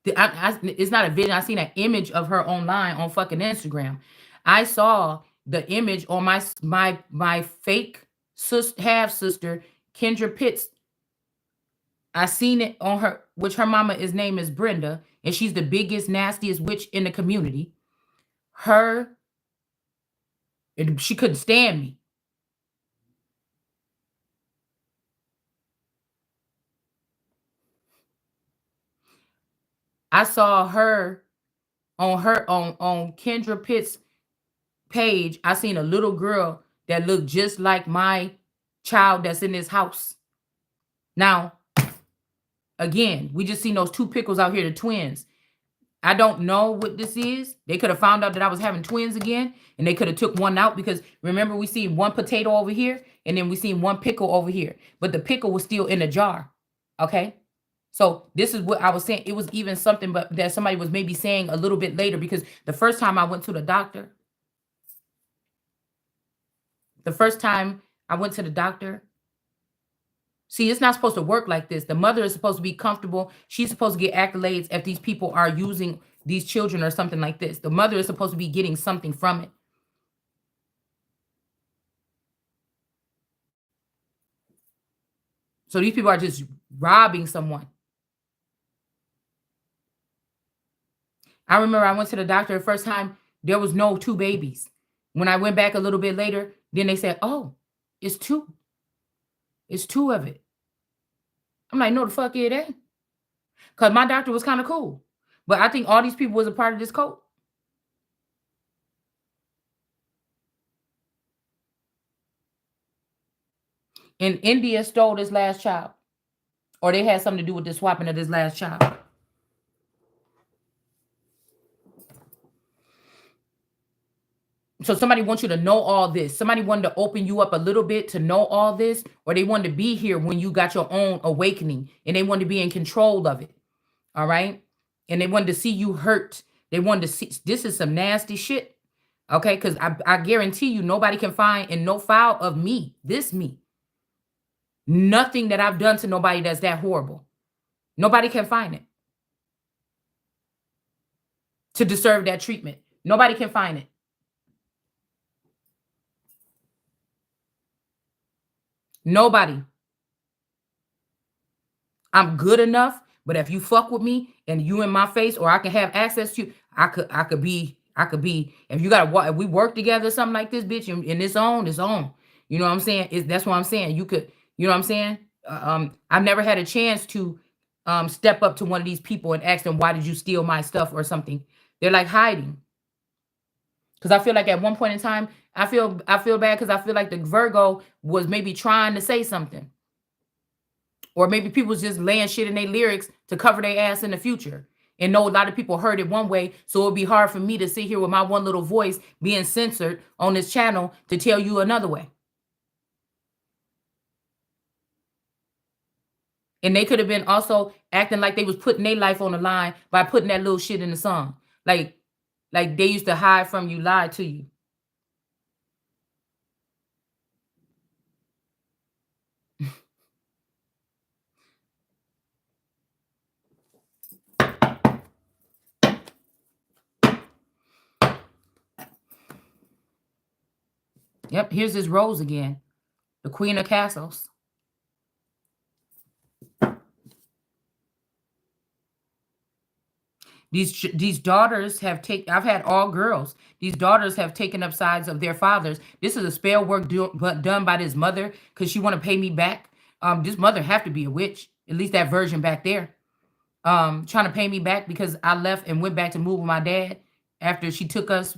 It's not a vision. I seen an image of her online on fucking Instagram. I saw the image on my fake half sister Kendra Pitts. I seen it on her, which her mama is name is Brenda, and she's the biggest nastiest witch in the community. Her, and she couldn't stand me. I saw her on Kendra Pitt's page. I seen a little girl that looked just like my child that's in this house. Now, again, we just seen those two pickles out here, the twins. I don't know what this is. They could have found out that I was having twins again, and they could have took one out because remember we seen one potato over here, and then we seen one pickle over here, but the pickle was still in a jar. Okay, so this is what I was saying. It was even something, but that somebody was maybe saying a little bit later because the first time I went to the doctor, see, it's not supposed to work like this. The mother is supposed to be comfortable. She's supposed to get accolades if these people are using these children or something like this. The mother is supposed to be getting something from it. So these people are just robbing someone. I remember I went to the doctor the first time, there was no two babies. When I went back a little bit later, then they said, oh, it's two. It's two of it. I'm like, no, the fuck it ain't. Because my doctor was kind of cool. But I think all these people was a part of this cult. And India stole this last child. Or they had something to do with the swapping of this last child. So somebody wants you to know all this. Somebody wanted to open you up a little bit to know all this, or they wanted to be here when you got your own awakening and they wanted to be in control of it. All right. And they wanted to see you hurt. They wanted to see this is some nasty shit. Okay. Because I guarantee you, nobody can find in no file of me, this me, nothing that I've done to nobody that's that horrible. Nobody can find it to deserve that treatment. Nobody can find it. Nobody. I'm good enough, but if you fuck with me and you in my face, or I can have access to you, I could be, if you gotta if we work together, something like this, bitch, and it's on, it's on. You know what I'm saying? That's what I'm saying. You could, you know what I'm saying? I've never had a chance to step up to one of these people and ask them, why did you steal my stuff or something? They're like hiding. Because I feel like at one point in time, I feel bad because I feel like the Virgo was maybe trying to say something. Or maybe people was just laying shit in their lyrics to cover their ass in the future. And know a lot of people heard it one way, so it'd be hard for me to sit here with my one little voice being censored on this channel to tell you another way. And they could have been also acting like they was putting their life on the line by putting that little shit in the song. Like they used to hide from you, lie to you. Yep, here's this rose again. The Queen of Castles. These daughters have taken, I've had all girls. These daughters have taken up sides of their fathers. This is a spell work done by this mother because she want to pay me back. This mother have to be a witch. At least that version back there. Trying to pay me back because I left and went back to move with my dad after she took us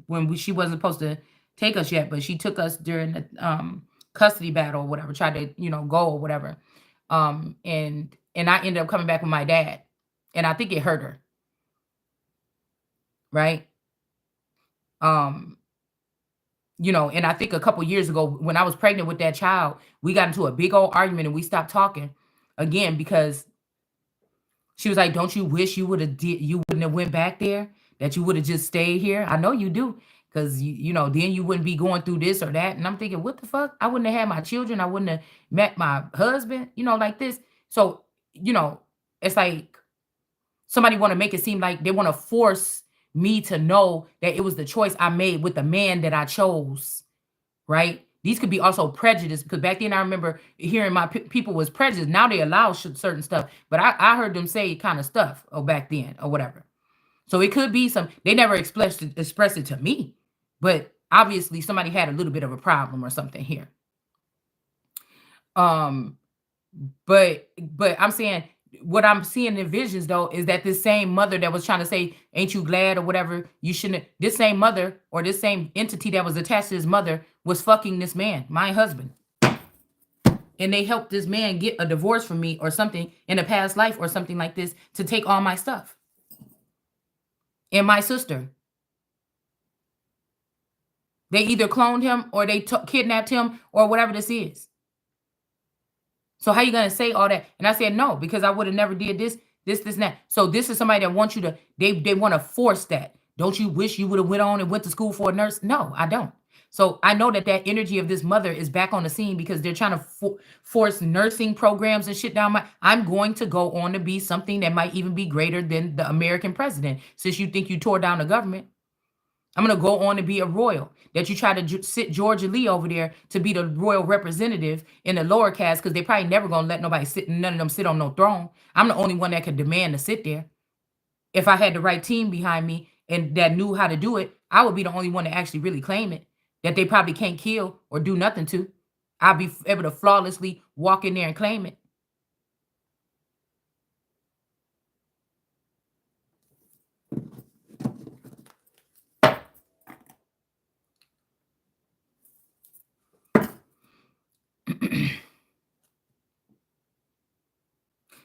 when she wasn't supposed to take us yet, but she took us during custody battle or whatever, tried to, go or whatever. And I ended up coming back with my dad. And I think it hurt her, right? Um, and I think a couple years ago when I was pregnant with that child, we got into a big old argument and we stopped talking again because she was like, "Don't you wish you wouldn't have went back there? That you would have just stayed here? I know you do, because then you wouldn't be going through this or that." And I'm thinking, what the fuck? I wouldn't have had my children. I wouldn't have met my husband, like this. So, you know, it's like somebody want to make it seem like they want to force me to know that it was the choice I made with the man that I chose, right? These could be also prejudice, because back then I remember hearing my people was prejudiced. Now they allow certain stuff, but I heard them say kind of stuff back then or whatever. So it could be they never expressed it to me, but obviously somebody had a little bit of a problem or something here. Um, but I'm saying what I'm seeing in visions though is that this same mother that was trying to say, "Ain't you glad?" or whatever, you shouldn't. This same mother or this same entity that was attached to his mother was fucking this man, my husband, and they helped this man get a divorce from me or something in a past life or something like this to take all my stuff and my sister. They either cloned him or they kidnapped him or whatever this is. So how you gonna say all that? And I said no, because I would have never did this, and that. So this is somebody that wants you to. They want to force that. Don't you wish you would have went on and went to school for a nurse? No, I don't. So I know that energy of this mother is back on the scene because they're trying to force nursing programs and shit down my. I'm going to go on to be something that might even be greater than the American president. Since you think you tore down the government, I'm going to go on to be a royal. That you try to sit Georgia Lee over there to be the royal representative in the lower caste, because they probably never going to let nobody sit, none of them sit on no throne. I'm the only one that could demand to sit there. If I had the right team behind me and that knew how to do it, I would be the only one to actually really claim it. That they probably can't kill or do nothing to. I'll be able to flawlessly walk in there and claim it.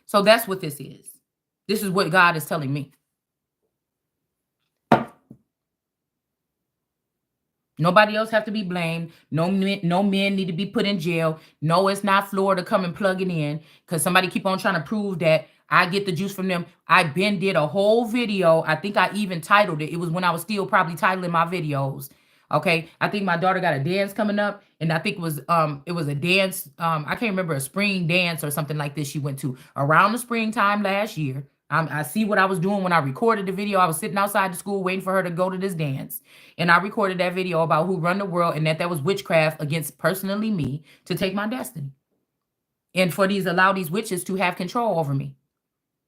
So that's what this is. This is what God is telling me. Nobody else have to be blamed. No men need to be put in jail. No, it's not Florida coming plugging in because somebody keep on trying to prove that I get the juice from them. I been did a whole video. I think I even titled it. It was when I was still probably titling my videos. Okay. I think my daughter got a dance coming up, and I think it was a dance. I can't remember, a spring dance or something like this she went to around the springtime last year. I see what I was doing when I recorded the video. I was sitting outside the school waiting for her to go to this dance. And I recorded that video about who run the world and that was witchcraft against personally me to take my destiny. And for allow these witches to have control over me.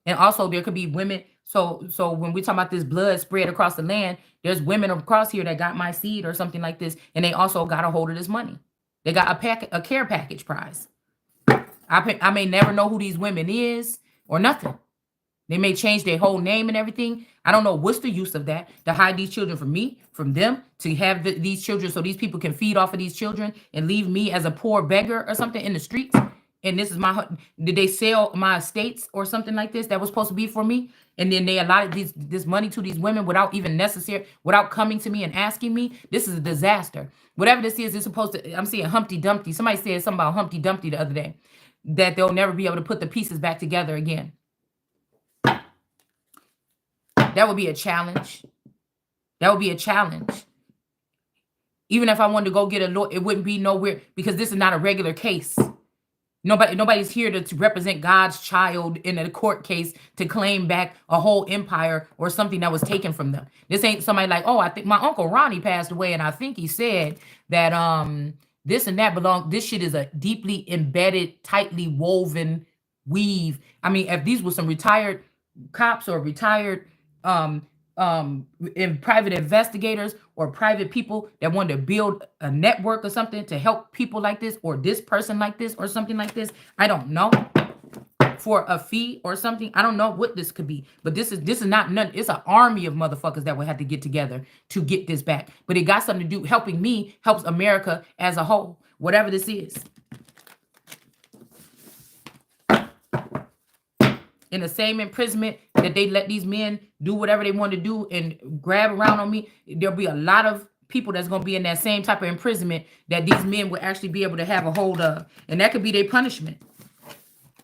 And also there could be women. So when we talk about this blood spread across the land, there's women across here that got my seed or something like this. And they also got a hold of this money. They got a care package prize. I may never know who these women is or nothing. They may change their whole name and everything. I don't know what's the use of that, to hide these children from me, from them, to have these children so these people can feed off of these children and leave me as a poor beggar or something in the streets. And this is did they sell my estates or something like this that was supposed to be for me? And then they allotted this money to these women without coming to me and asking me. This is a disaster. Whatever this is, it's supposed to, I'm seeing Humpty Dumpty. Somebody said something about Humpty Dumpty the other day, that they'll never be able to put the pieces back together again. That would be a challenge. That would be a challenge. Even if I wanted to go get a lawyer, it wouldn't be nowhere, because this is not a regular case. Nobody's here to represent God's child in a court case to claim back a whole empire or something that was taken from them. This ain't somebody like, oh, I think my Uncle Ronnie passed away, and I think he said that this and that this shit is a deeply embedded, tightly woven weave. I mean, if these were some retired cops or retired in private investigators or private people that wanted to build a network or something to help people like this, or this person like this or something like this, I don't know, for a fee or something. I don't know what this could be, but this is not none. It's an army of motherfuckers that would have to get together to get this back. But it got something to do. Helping me helps America as a whole. whatever this is. In the same imprisonment that they let these men do whatever they want to do and grab around on me, there'll be a lot of people that's going to be in that same type of imprisonment that these men will actually be able to have a hold of. And that could be their punishment,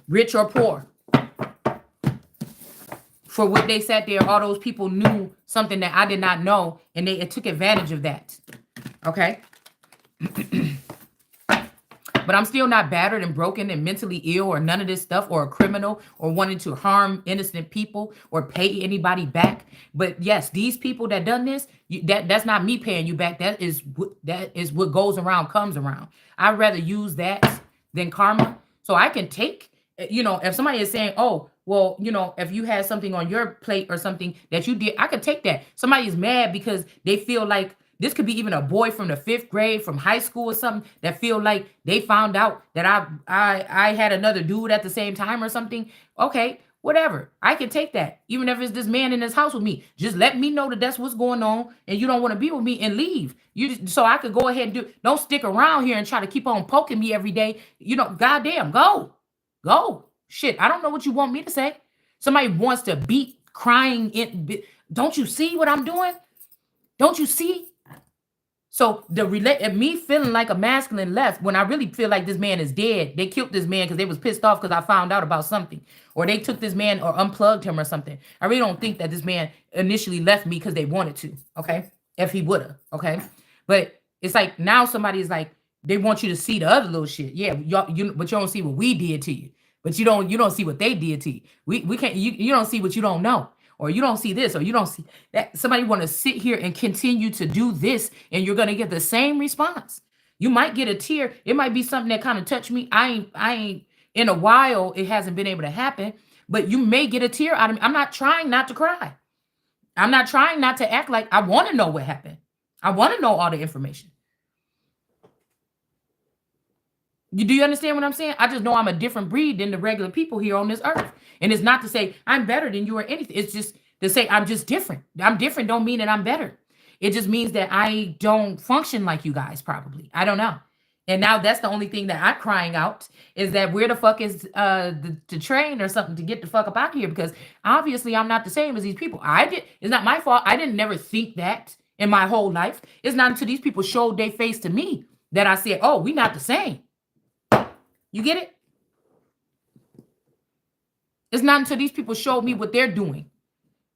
rich or poor. For what they sat there, all those people knew something that I did not know, and they took advantage of that. Okay? But I'm still not battered and broken and mentally ill or none of this stuff, or a criminal, or wanting to harm innocent people or pay anybody back. But yes, these people that done this, that's not me paying you back. That is what goes around comes around. I'd rather use that than karma. So I can take, if somebody is saying, oh, well, if you had something on your plate or something that you did, I could take that. Somebody is mad because they feel like, this could be even a boy from the 5th grade, from high school or something, that feel like they found out that I had another dude at the same time or something. Okay, whatever. I can take that. Even if it's this man in this house with me. Just let me know that that's what's going on and you don't want to be with me, and leave. So I could go ahead and do. Don't stick around here and try to keep on poking me every day. Goddamn, go. Go. Shit, I don't know what you want me to say. Somebody wants to beat crying in. Don't you see what I'm doing? Don't you see? So me feeling like a masculine left when I really feel like this man is dead. They killed this man because they was pissed off because I found out about something, or they took this man or unplugged him or something. I really don't think that this man initially left me because they wanted to. Okay, if he would have. Okay, but it's like now somebody's like they want you to see the other little shit. Yeah, but you don't see what we did to you. But you don't see what they did to you. We can't. You don't see what you don't know. Or you don't see this, or you don't see that. Somebody want to sit here and continue to do this, and you're gonna get the same response. You might get a tear. It might be something that kind of touched me. I ain't in a while. It hasn't been able to happen, but you may get a tear out of me. I'm not trying not to cry. I'm not trying not to act like I want to know what happened. I want to know all the information. Do you understand what I'm saying? I just know I'm a different breed than the regular people here on this earth. And it's not to say I'm better than you or anything. It's just to say I'm just different. I'm different don't mean that I'm better. It just means that I don't function like you guys probably. I don't know. And now that's the only thing that I'm crying out is that where the fuck is the train or something to get the fuck up out of here? Because obviously I'm not the same as these people. It's not my fault. I didn't never think that in my whole life. It's not until these people showed their face to me that I said, oh, we not the same. You get it? It's not until these people showed me what they're doing.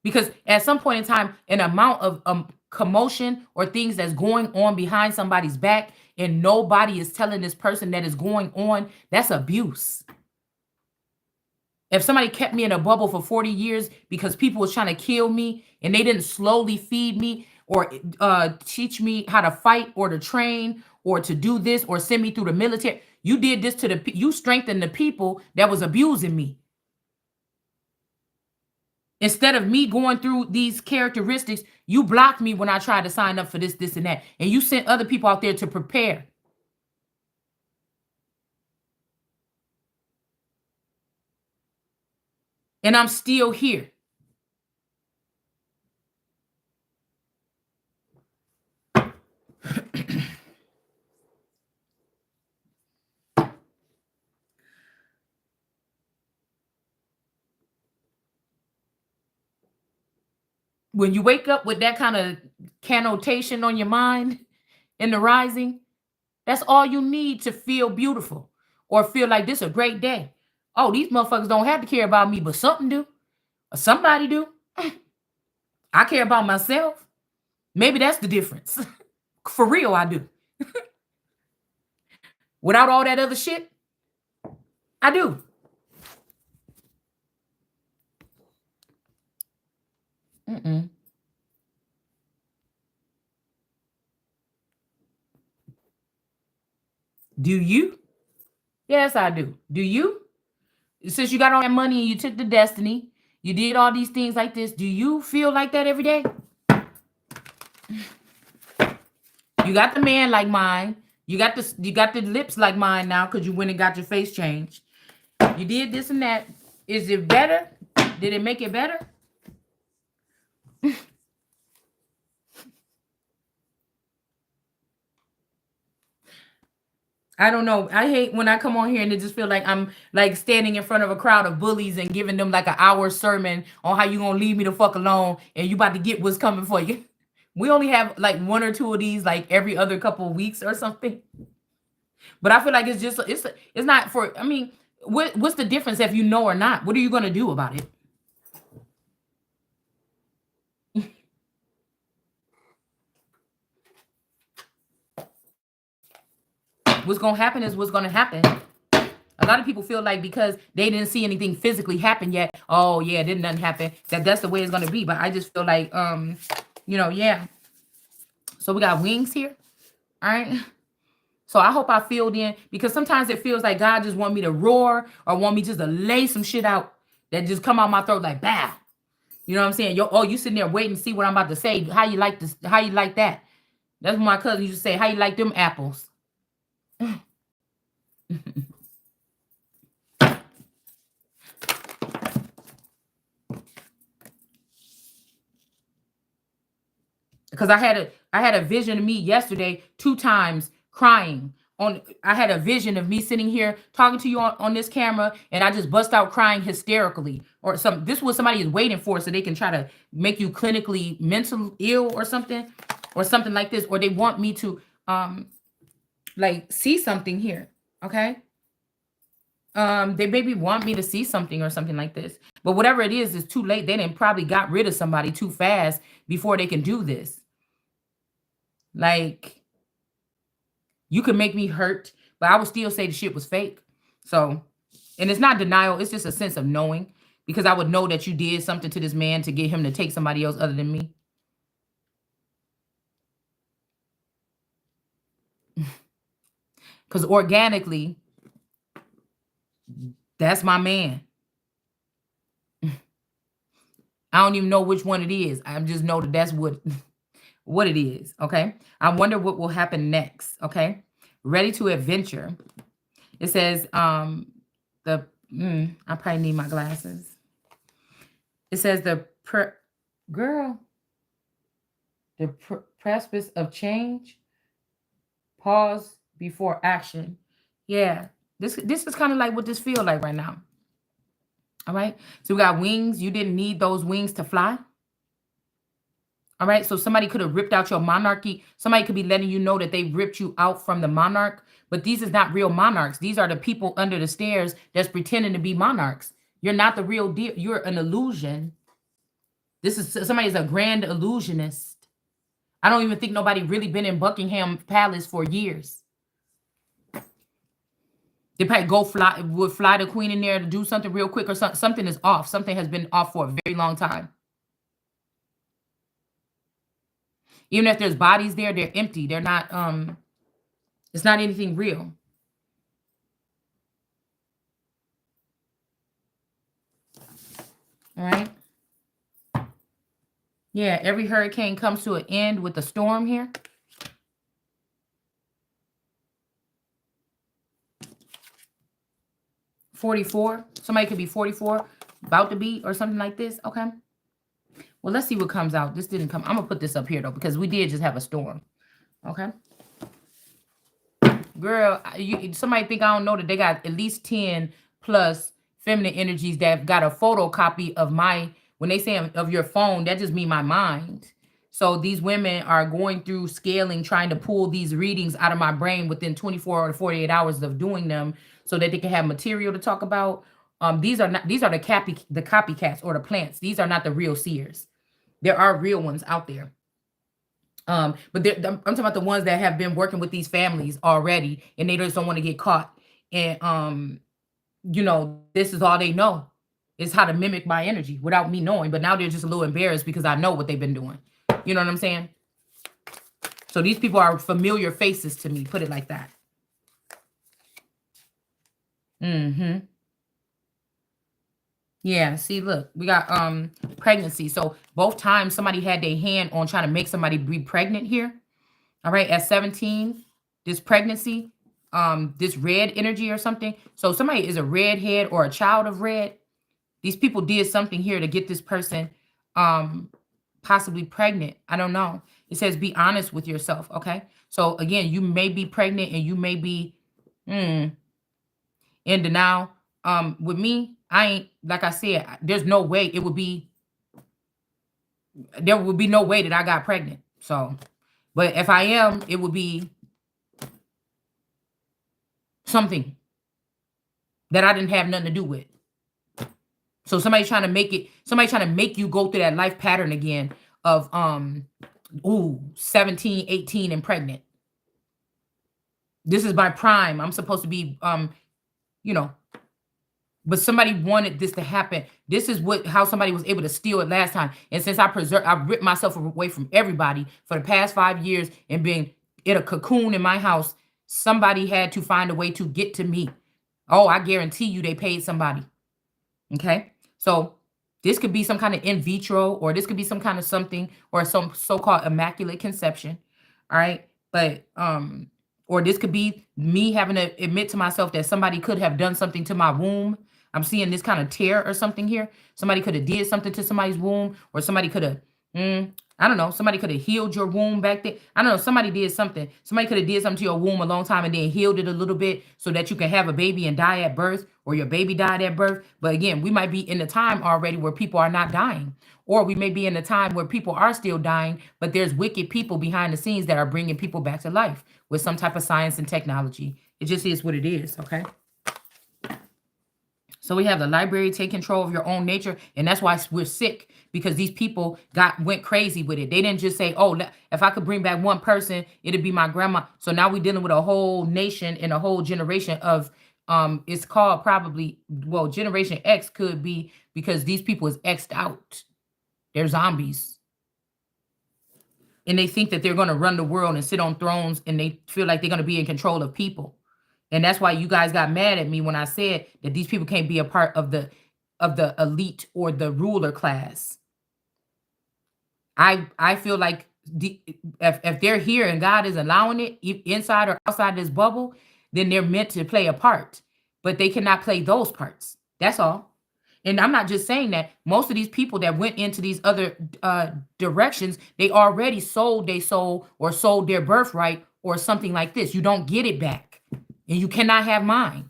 Because at some point in time, an amount of commotion or things that's going on behind somebody's back and nobody is telling this person that is going on, that's abuse. If somebody kept me in a bubble for 40 years because people was trying to kill me and they didn't slowly feed me or teach me how to fight or to train or to do this or send me through the military, you did this to you strengthened the people that was abusing me. Instead of me going through these characteristics, you blocked me when I tried to sign up for this, and that. And you sent other people out there to prepare. And I'm still here. When you wake up with that kind of connotation on your mind in the rising, that's all you need to feel beautiful or feel like this is a great day. Oh, these motherfuckers don't have to care about me, but something do. Or somebody do. I care about myself. Maybe that's the difference. For real, I do. Without all that other shit, I do. Mm-mm. Do you? Yes, I do. Do you? Since you got all that money and you took the destiny, you did all these things like this. Do you feel like that every day? You got the man like mine. You got the lips like mine now because you went and got your face changed. You did this and that. Is it better? Did it make it better? I don't know. I hate when I come on here and it just feel like I'm like standing in front of a crowd of bullies and giving them like an hour sermon on how you gonna leave me the fuck alone and you about to get what's coming for you. We only have like one or two of these like every other couple of weeks or something. But I feel like it's just it's not for. I mean, what's the difference if you know or not? What are you gonna do about it? What's gonna happen is what's gonna happen. A lot of people feel like because they didn't see anything physically happen yet, oh yeah, didn't nothing happen. That's the way it's gonna be. But I just feel like yeah. So we got wings here. All right. So I hope I filled in because sometimes it feels like God just want me to roar or want me just to lay some shit out that just come out my throat like bow. You know what I'm saying? You sitting there waiting to see what I'm about to say. How you like this? How you like that? That's what my cousin used to say. How you like them apples? Because I had a vision of me yesterday 2 times crying on. I had a vision of me sitting here talking to you on this camera and I just bust out crying hysterically or some. This was somebody is waiting for so they can try to make you clinically mental ill or something like this, or they want me to like see something here. Okay. They maybe want me to see something or something like this, but whatever it is too late. They didn't probably got rid of somebody too fast before they can do this. Like, you can make me hurt, but I would still say the shit was fake. So, and it's not denial, it's just a sense of knowing because I would know that you did something to this man to get him to take somebody else other than me. Because organically, that's my man. I don't even know which one it is. I just know that that's what it is. Okay. I wonder what will happen next. Okay. Ready to adventure. It says, the I probably need my glasses. It says girl, precipice of change, pause before action. Yeah, this is kind of like what this feel like right now. All right, so we got wings. You didn't need those wings to fly. All right, so somebody could have ripped out your monarchy. Somebody could be letting you know that they ripped you out from the monarch, but these is not real monarchs. These are the people under the stairs that's pretending to be monarchs. You're not the real deal. You're an illusion. This is somebody's a grand illusionist. I don't even think nobody really been in Buckingham Palace for years. They probably would fly the queen in there to do something real quick or something is off. Something has been off for a very long time. Even if there's bodies there, they're empty. They're not, it's not anything real. All right. Yeah, every hurricane comes to an end with a storm here. $44. Somebody could be 44, about to be, or something like this. Okay. Well, let's see what comes out. This didn't come. I'm gonna put this up here though, because we did just have a storm. Okay. Girl, somebody think I don't know that they got at least 10 plus feminine energies that got a photocopy of my, when they say of your phone, that just mean my mind. So these women are going through scaling, trying to pull these readings out of my brain within 24 or 48 hours of doing them so that they can have material to talk about. These are the copycats or the plants. These are not the real seers. There are real ones out there. But I'm talking about the ones that have been working with these families already and they just don't want to get caught. And this is all they know is how to mimic my energy without me knowing. But now they're just a little embarrassed because I know what they've been doing. You know what I'm saying? So these people are familiar faces to me, put it like that. Mm-hmm. Yeah, see, look, we got pregnancy. So both times somebody had their hand on trying to make somebody be pregnant here. All right, at 17, this pregnancy, this red energy or something. So somebody is a redhead or a child of red. These people did something here to get this person possibly pregnant. I don't know. It says be honest with yourself, okay? So again, you may be pregnant and you may be mm, in denial. With me, I ain't, like I said, there's no way it would be, there would be no way that I got pregnant. So, but if I am, it would be something that I didn't have nothing to do with. So somebody trying to make it, somebody trying to make you go through that life pattern again of 17, 18 and pregnant. This is my prime. I'm supposed to be you know, but somebody wanted this to happen. This is what, how somebody was able to steal it last time. And since I ripped myself away from everybody for the past 5 years and being in a cocoon in my house, somebody had to find a way to get to me. Oh, I guarantee you they paid somebody. Okay? So this could be some kind of in vitro, or this could be some kind of something, or some so-called immaculate conception. All right? But or this could be me having to admit to myself that somebody could have done something to my womb. I'm seeing this kind of tear or something here. Somebody could have did something to somebody's womb, or somebody could have, I don't know, somebody could have healed your womb back then. I don't know, somebody did something. Somebody could have did something to your womb a long time and then healed it a little bit so that you can have a baby and die at birth, or your baby died at birth. But again, we might be in the time already where people are not dying. Or we may be in a time where people are still dying, but there's wicked people behind the scenes that are bringing people back to life with some type of science and technology. It just is what it is, okay? So we have the library, take control of your own nature. And that's why we're sick, because these people went crazy with it. They didn't just say, oh, if I could bring back one person, it'd be my grandma. So now we're dealing with a whole nation and a whole generation of, it's called probably, well, Generation X could be, because these people is X'd out. They're zombies. And they think that they're going to run the world and sit on thrones, and they feel like they're going to be in control of people. And that's why you guys got mad at me when I said that these people can't be a part of the elite or the ruler class. I feel like if they're here and God is allowing it, inside or outside this bubble, then they're meant to play a part. But they cannot play those parts. That's all. And I'm not just saying that. Most of these people that went into these other directions, they already sold their soul or sold their birthright or something like this. You don't get it back. And you cannot have mine.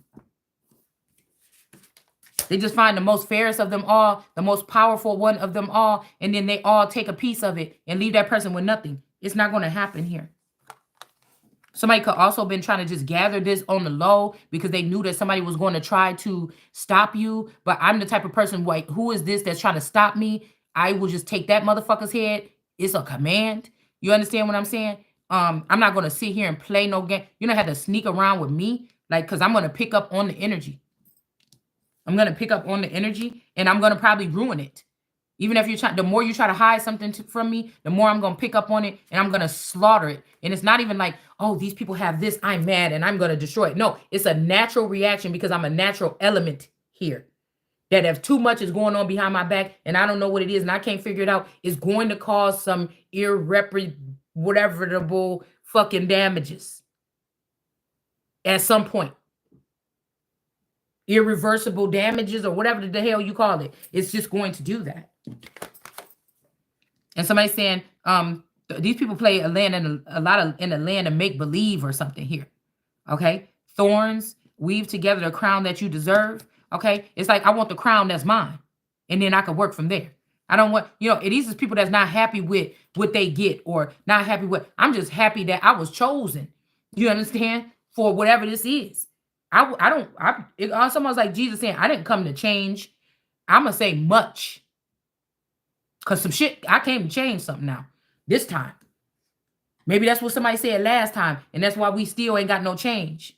They just find the most fairest of them all, the most powerful one of them all, and then they all take a piece of it and leave that person with nothing. It's not going to happen here. Somebody could also been trying to just gather this on the low because they knew that somebody was going to try to stop you. But I'm the type of person, like, who is this that's trying to stop me? I will just take that motherfucker's head. It's a command. You understand what I'm saying? I'm not going to sit here and play no game. You don't have to sneak around with me, like, because I'm going to pick up on the energy. I'm going to pick up on the energy, and I'm going to probably ruin it. Even if you're trying, the more you try to hide something from me, the more I'm going to pick up on it, and I'm going to slaughter it. And it's not even like, oh, these people have this, I'm mad, and I'm going to destroy it. No, it's a natural reaction because I'm a natural element here. That if too much is going on behind my back, and I don't know what it is, and I can't figure it out, it's going to cause some irreparable fucking damages at some point. Irreversible damages, or whatever the hell you call it. It's just going to do that. And somebody's saying, these people play a land in a land of make believe or something here. Okay, thorns weave together the crown that you deserve. Okay, it's like, I want the crown that's mine, and then I can work from there. I don't want, these is people that's not happy with what they get, or not happy with. I'm just happy that I was chosen. You understand? For whatever this is. Someone's like Jesus saying, I didn't come to change. I'm going to say much. Because some shit, I came to change something now. This time. Maybe that's what somebody said last time. And that's why we still ain't got no change.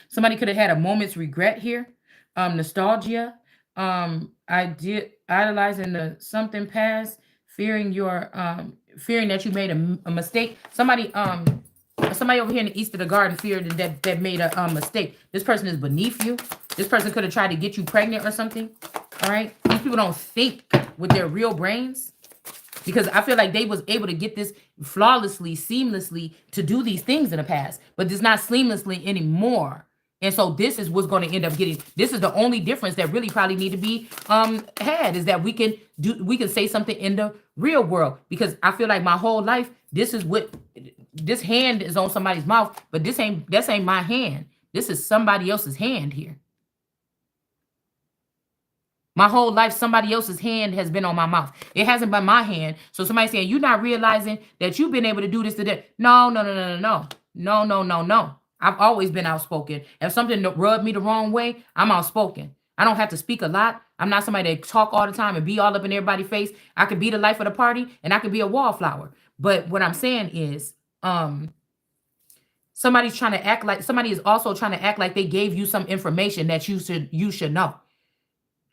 Somebody could have had a moment's regret here. Nostalgia. I did idolizing the something past. Fearing that you made a mistake. Somebody over here in the east of the garden feared that made a mistake. This person is beneath you. This person could have tried to get you pregnant or something. All right. These people don't think with their real brains, because I feel like they was able to get this flawlessly, seamlessly to do these things in the past, but it's not seamlessly anymore. And so this is what's going to end up getting. This is the only difference that really probably need to be had, is that we can say something in the real world, because I feel like my whole life, this is what this hand is on somebody's mouth, but this ain't my hand. This is somebody else's hand here. My whole life, somebody else's hand has been on my mouth. It hasn't been my hand. So somebody saying, you're not realizing that you've been able to do this to that. No, no, no, no, no, no. No, no, no, no. I've always been outspoken. If something rubbed me the wrong way, I'm outspoken. I don't have to speak a lot. I'm not somebody that talk all the time and be all up in everybody's face. I could be the life of the party and I could be a wallflower. But what I'm saying is, somebody's trying to act like somebody is also trying to act like they gave you some information that you should know.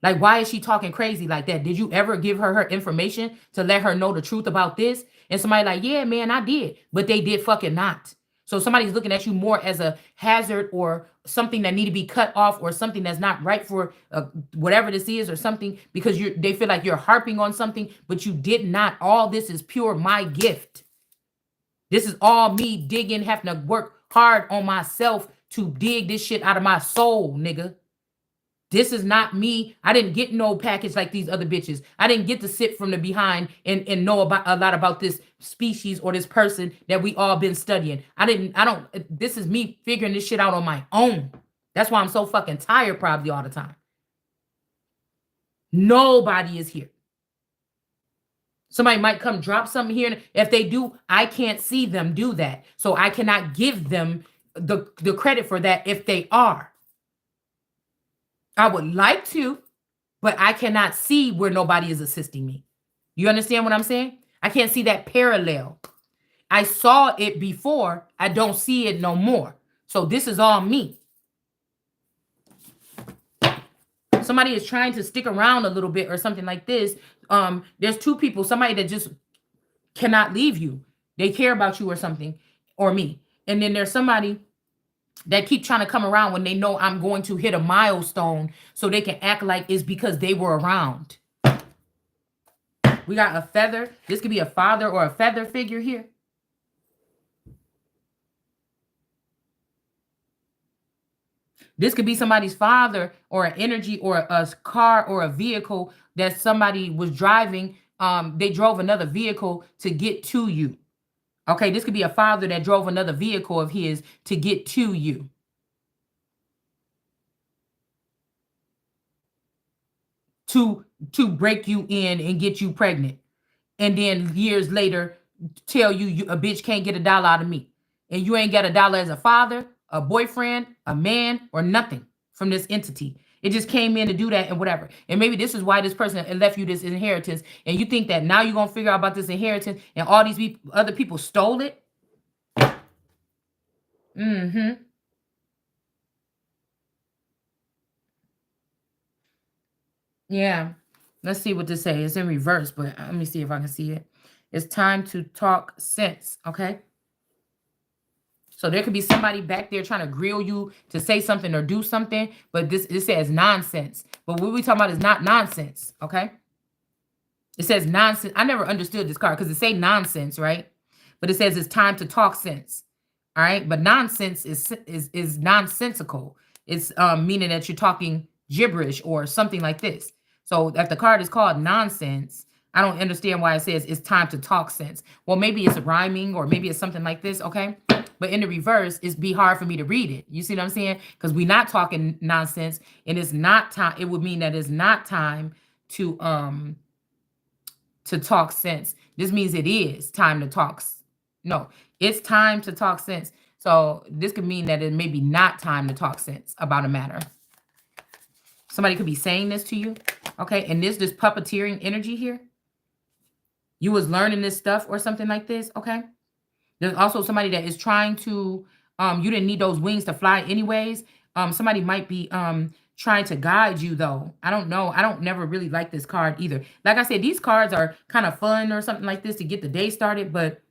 Like, why is she talking crazy like that? Did you ever give her information to let her know the truth about this? And somebody like, yeah, man, I did. But they did fucking not. So somebody's looking at you more as a hazard or something that need to be cut off or something that's not right for whatever this is or something, because they feel like you're harping on something, but you did not. All this is pure my gift. This is all me digging, having to work hard on myself to dig this shit out of my soul, nigga. This is not me. I didn't get no package like these other bitches. I didn't get to sit from the behind and know about a lot about this species or this person that we all been studying. This is me figuring this shit out on my own. That's why I'm so fucking tired probably all the time. Nobody is here. Somebody might come drop something here. And if they do, I can't see them do that. So I cannot give them the credit for that if they are. I would like to, but I cannot see where nobody is assisting me. You understand what I'm saying? I can't see that parallel. I saw it before. I don't see it no more. So this is all me. Somebody is trying to stick around a little bit or something like this. There's two people, somebody that just cannot leave you. They care about you or something, or me. And then there's somebody that keep trying to come around when they know I'm going to hit a milestone so they can act like it's because they were around. We got a feather. This could be a father or a feather figure here. This could be somebody's father or an energy or a car or a vehicle that somebody was driving. They drove another vehicle to get to you. Okay, this could be a father that drove another vehicle of his to get to you. To break you in and get you pregnant. And then years later, tell you a bitch can't get $1 out of me. And you ain't got $1 as a father, a boyfriend, a man, or nothing from this entity. It just came in to do that and whatever. And maybe this is why this person left you this inheritance. And you think that now you're going to figure out about this inheritance and all these other people stole it? Mm-hmm. Yeah. Let's see what this says. It's in reverse, but let me see if I can see it. It's time to talk sense, okay? So there could be somebody back there trying to grill you to say something or do something, but this says nonsense. But what we talking about is not nonsense, okay? It says nonsense. I never understood this card because it say nonsense, right? But it says it's time to talk sense, all right? But nonsense is nonsensical. It's meaning that you're talking gibberish or something like this. So if the card is called nonsense, I don't understand why it says it's time to talk sense. Well, maybe it's rhyming or maybe it's something like this, okay? But in the reverse, it's be hard for me to read it. You see what I'm saying? Because we're not talking nonsense, and it's not time. It would mean that it's not time to talk sense. This means it is time to talk. No, it's time to talk sense. So this could mean that it may be not time to talk sense about a matter. Somebody could be saying this to you, okay? And there's this puppeteering energy here. You was learning this stuff or something like this, okay? There's also somebody that is trying to, you didn't need those wings to fly anyways. Somebody might be trying to guide you though. I don't know. I don't never really like this card either. Like I said, these cards are kind of fun or something like this to get the day started, but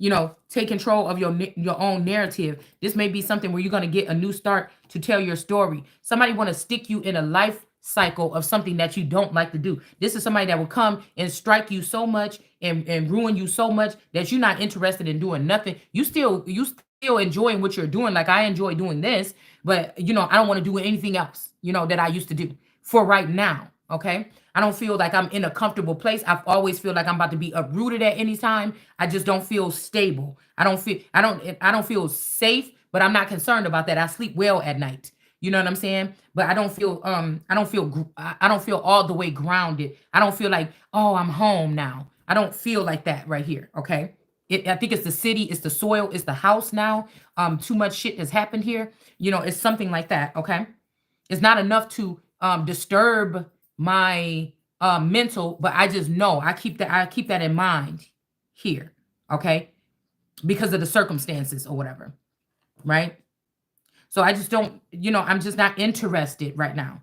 you know, take control of your own narrative. This may be something where you're going to get a new start to tell your story. Somebody want to stick you in a life cycle of something that you don't like to do. This is somebody that will come and strike you so much and ruin you so much that you're not interested in doing nothing. You still enjoying what you're doing. Like I enjoy doing this, but you know, I don't want to do anything else, you know, that I used to do for right now. Okay. I don't feel like I'm in a comfortable place. I always feel like I'm about to be uprooted at any time. I just don't feel stable. I don't feel safe, but I'm not concerned about that. I sleep well at night. You know what I'm saying? But I don't feel all the way grounded. I don't feel like, oh, I'm home now. I don't feel like that right here. Okay. I think it's the city, it's the soil, it's the house now. Too much shit has happened here. You know, it's something like that. Okay. It's not enough to disturb my mental, but I just know I keep that in mind here, okay? Because of the circumstances or whatever, right? So I just don't, I'm just not interested right now.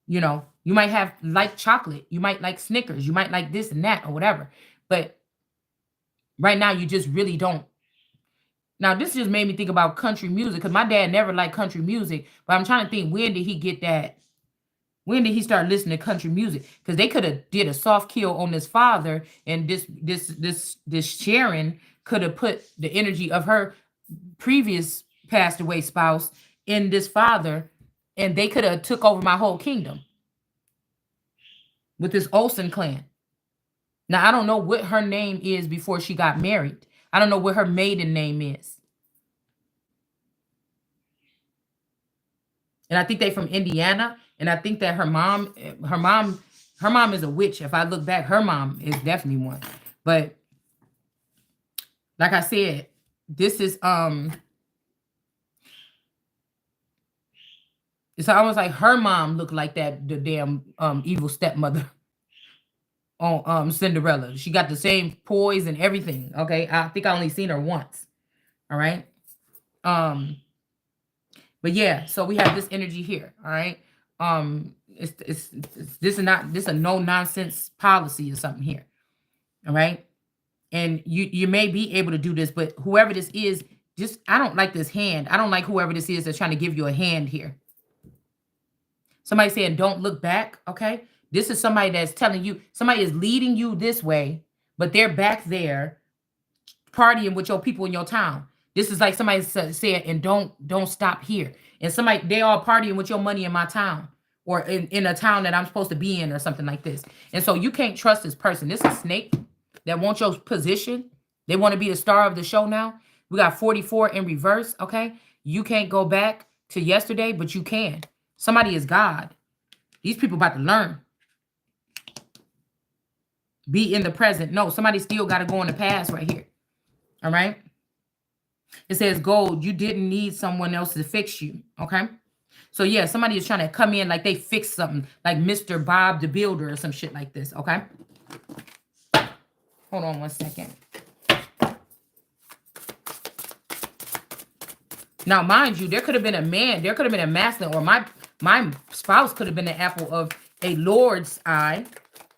You might have like chocolate, you might like Snickers, you might like this and that or whatever, but right now you just really don't. Now this just made me think about country music because my dad never liked country music, but I'm trying to think, when did he get that? When did he start listening to country music? Because they could have did a soft kill on his father, and this Sharon could have put the energy of her previous passed away spouse in this father, and they could have took over my whole kingdom with this Olsen clan. Now I don't know what her name is before she got married. I don't know what her maiden name is. And I think they from Indiana. And I think that her mom is a witch. If I look back, her mom is definitely one. But like I said, this is it's almost like her mom looked like that, the damn evil stepmother on Cinderella. She got the same poise and everything. Okay. I think I only seen her once. All right. Um, But yeah, so we have this energy here. All right. This is not this a no nonsense policy or something here. All right. And you may be able to do this, but whoever this is, just I don't like this hand. I don't like whoever this is that's trying to give you a hand here. Somebody saying don't look back. Okay. This is somebody that's telling you, somebody is leading you this way, but they're back there partying with your people in your town. This is like somebody said, and don't stop here. And somebody, they all partying with your money in my town, or in a town that I'm supposed to be in, or something like this. And so you can't trust this person. This is snake that wants your position. They want to be the star of the show now. We got 44 in reverse. Okay. You can't go back to yesterday, but you can. Somebody is God. These people about to learn. Be in the present. No, somebody still got to go in the past right here. All right. It says gold. You didn't need someone else to fix you. Okay. So yeah, somebody is trying to come in like they fix something, like Mr. Bob the Builder or some shit like this. Okay. Hold on one second. Now, mind you, there could have been a man, there could have been a masculine, or my spouse could have been the apple of a Lord's eye.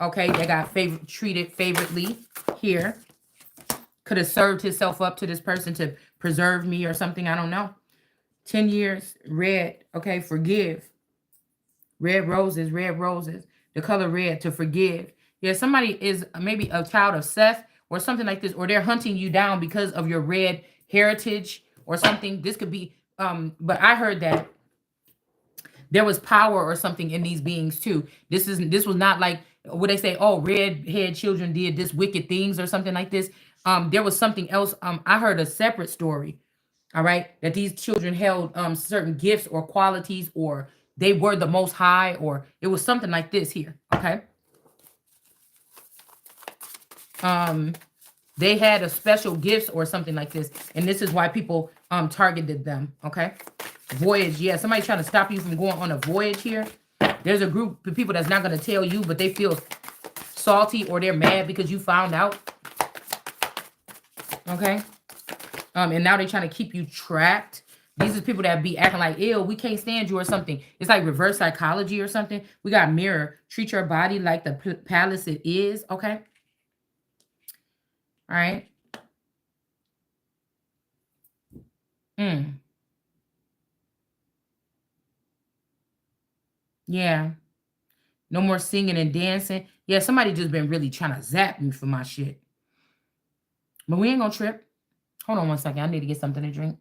Okay, they got treated favorably here. Could have served himself up to this person to preserve me or something. I don't know. 10 years, red. Okay, forgive. Red roses, the color red, to forgive. Yeah, somebody is maybe a child of Seth or something like this, or they're hunting you down because of your red heritage or something. This could be, but I heard that there was power or something in these beings too. This was not like what they say, oh, red-haired children did this wicked things or something like this. There was something else. I heard a separate story. All right, that these children held certain gifts or qualities, or they were the most high, or it was something like this here. Okay. They had a special gifts or something like this, and this is why people targeted them. Okay. Voyage. Yeah, somebody trying to stop you from going on a voyage here. There's a group of people that's not going to tell you, but they feel salty or they're mad because you found out. Okay. And now they're trying to keep you trapped. These are people that be acting like, ew, we can't stand you or something. It's like reverse psychology or something. We got mirror. Treat your body like the palace it is. Okay. All right. Yeah. No more singing and dancing. Yeah, somebody just been really trying to zap me for my shit. But we ain't gonna trip. Hold on one second. I need to get something to drink.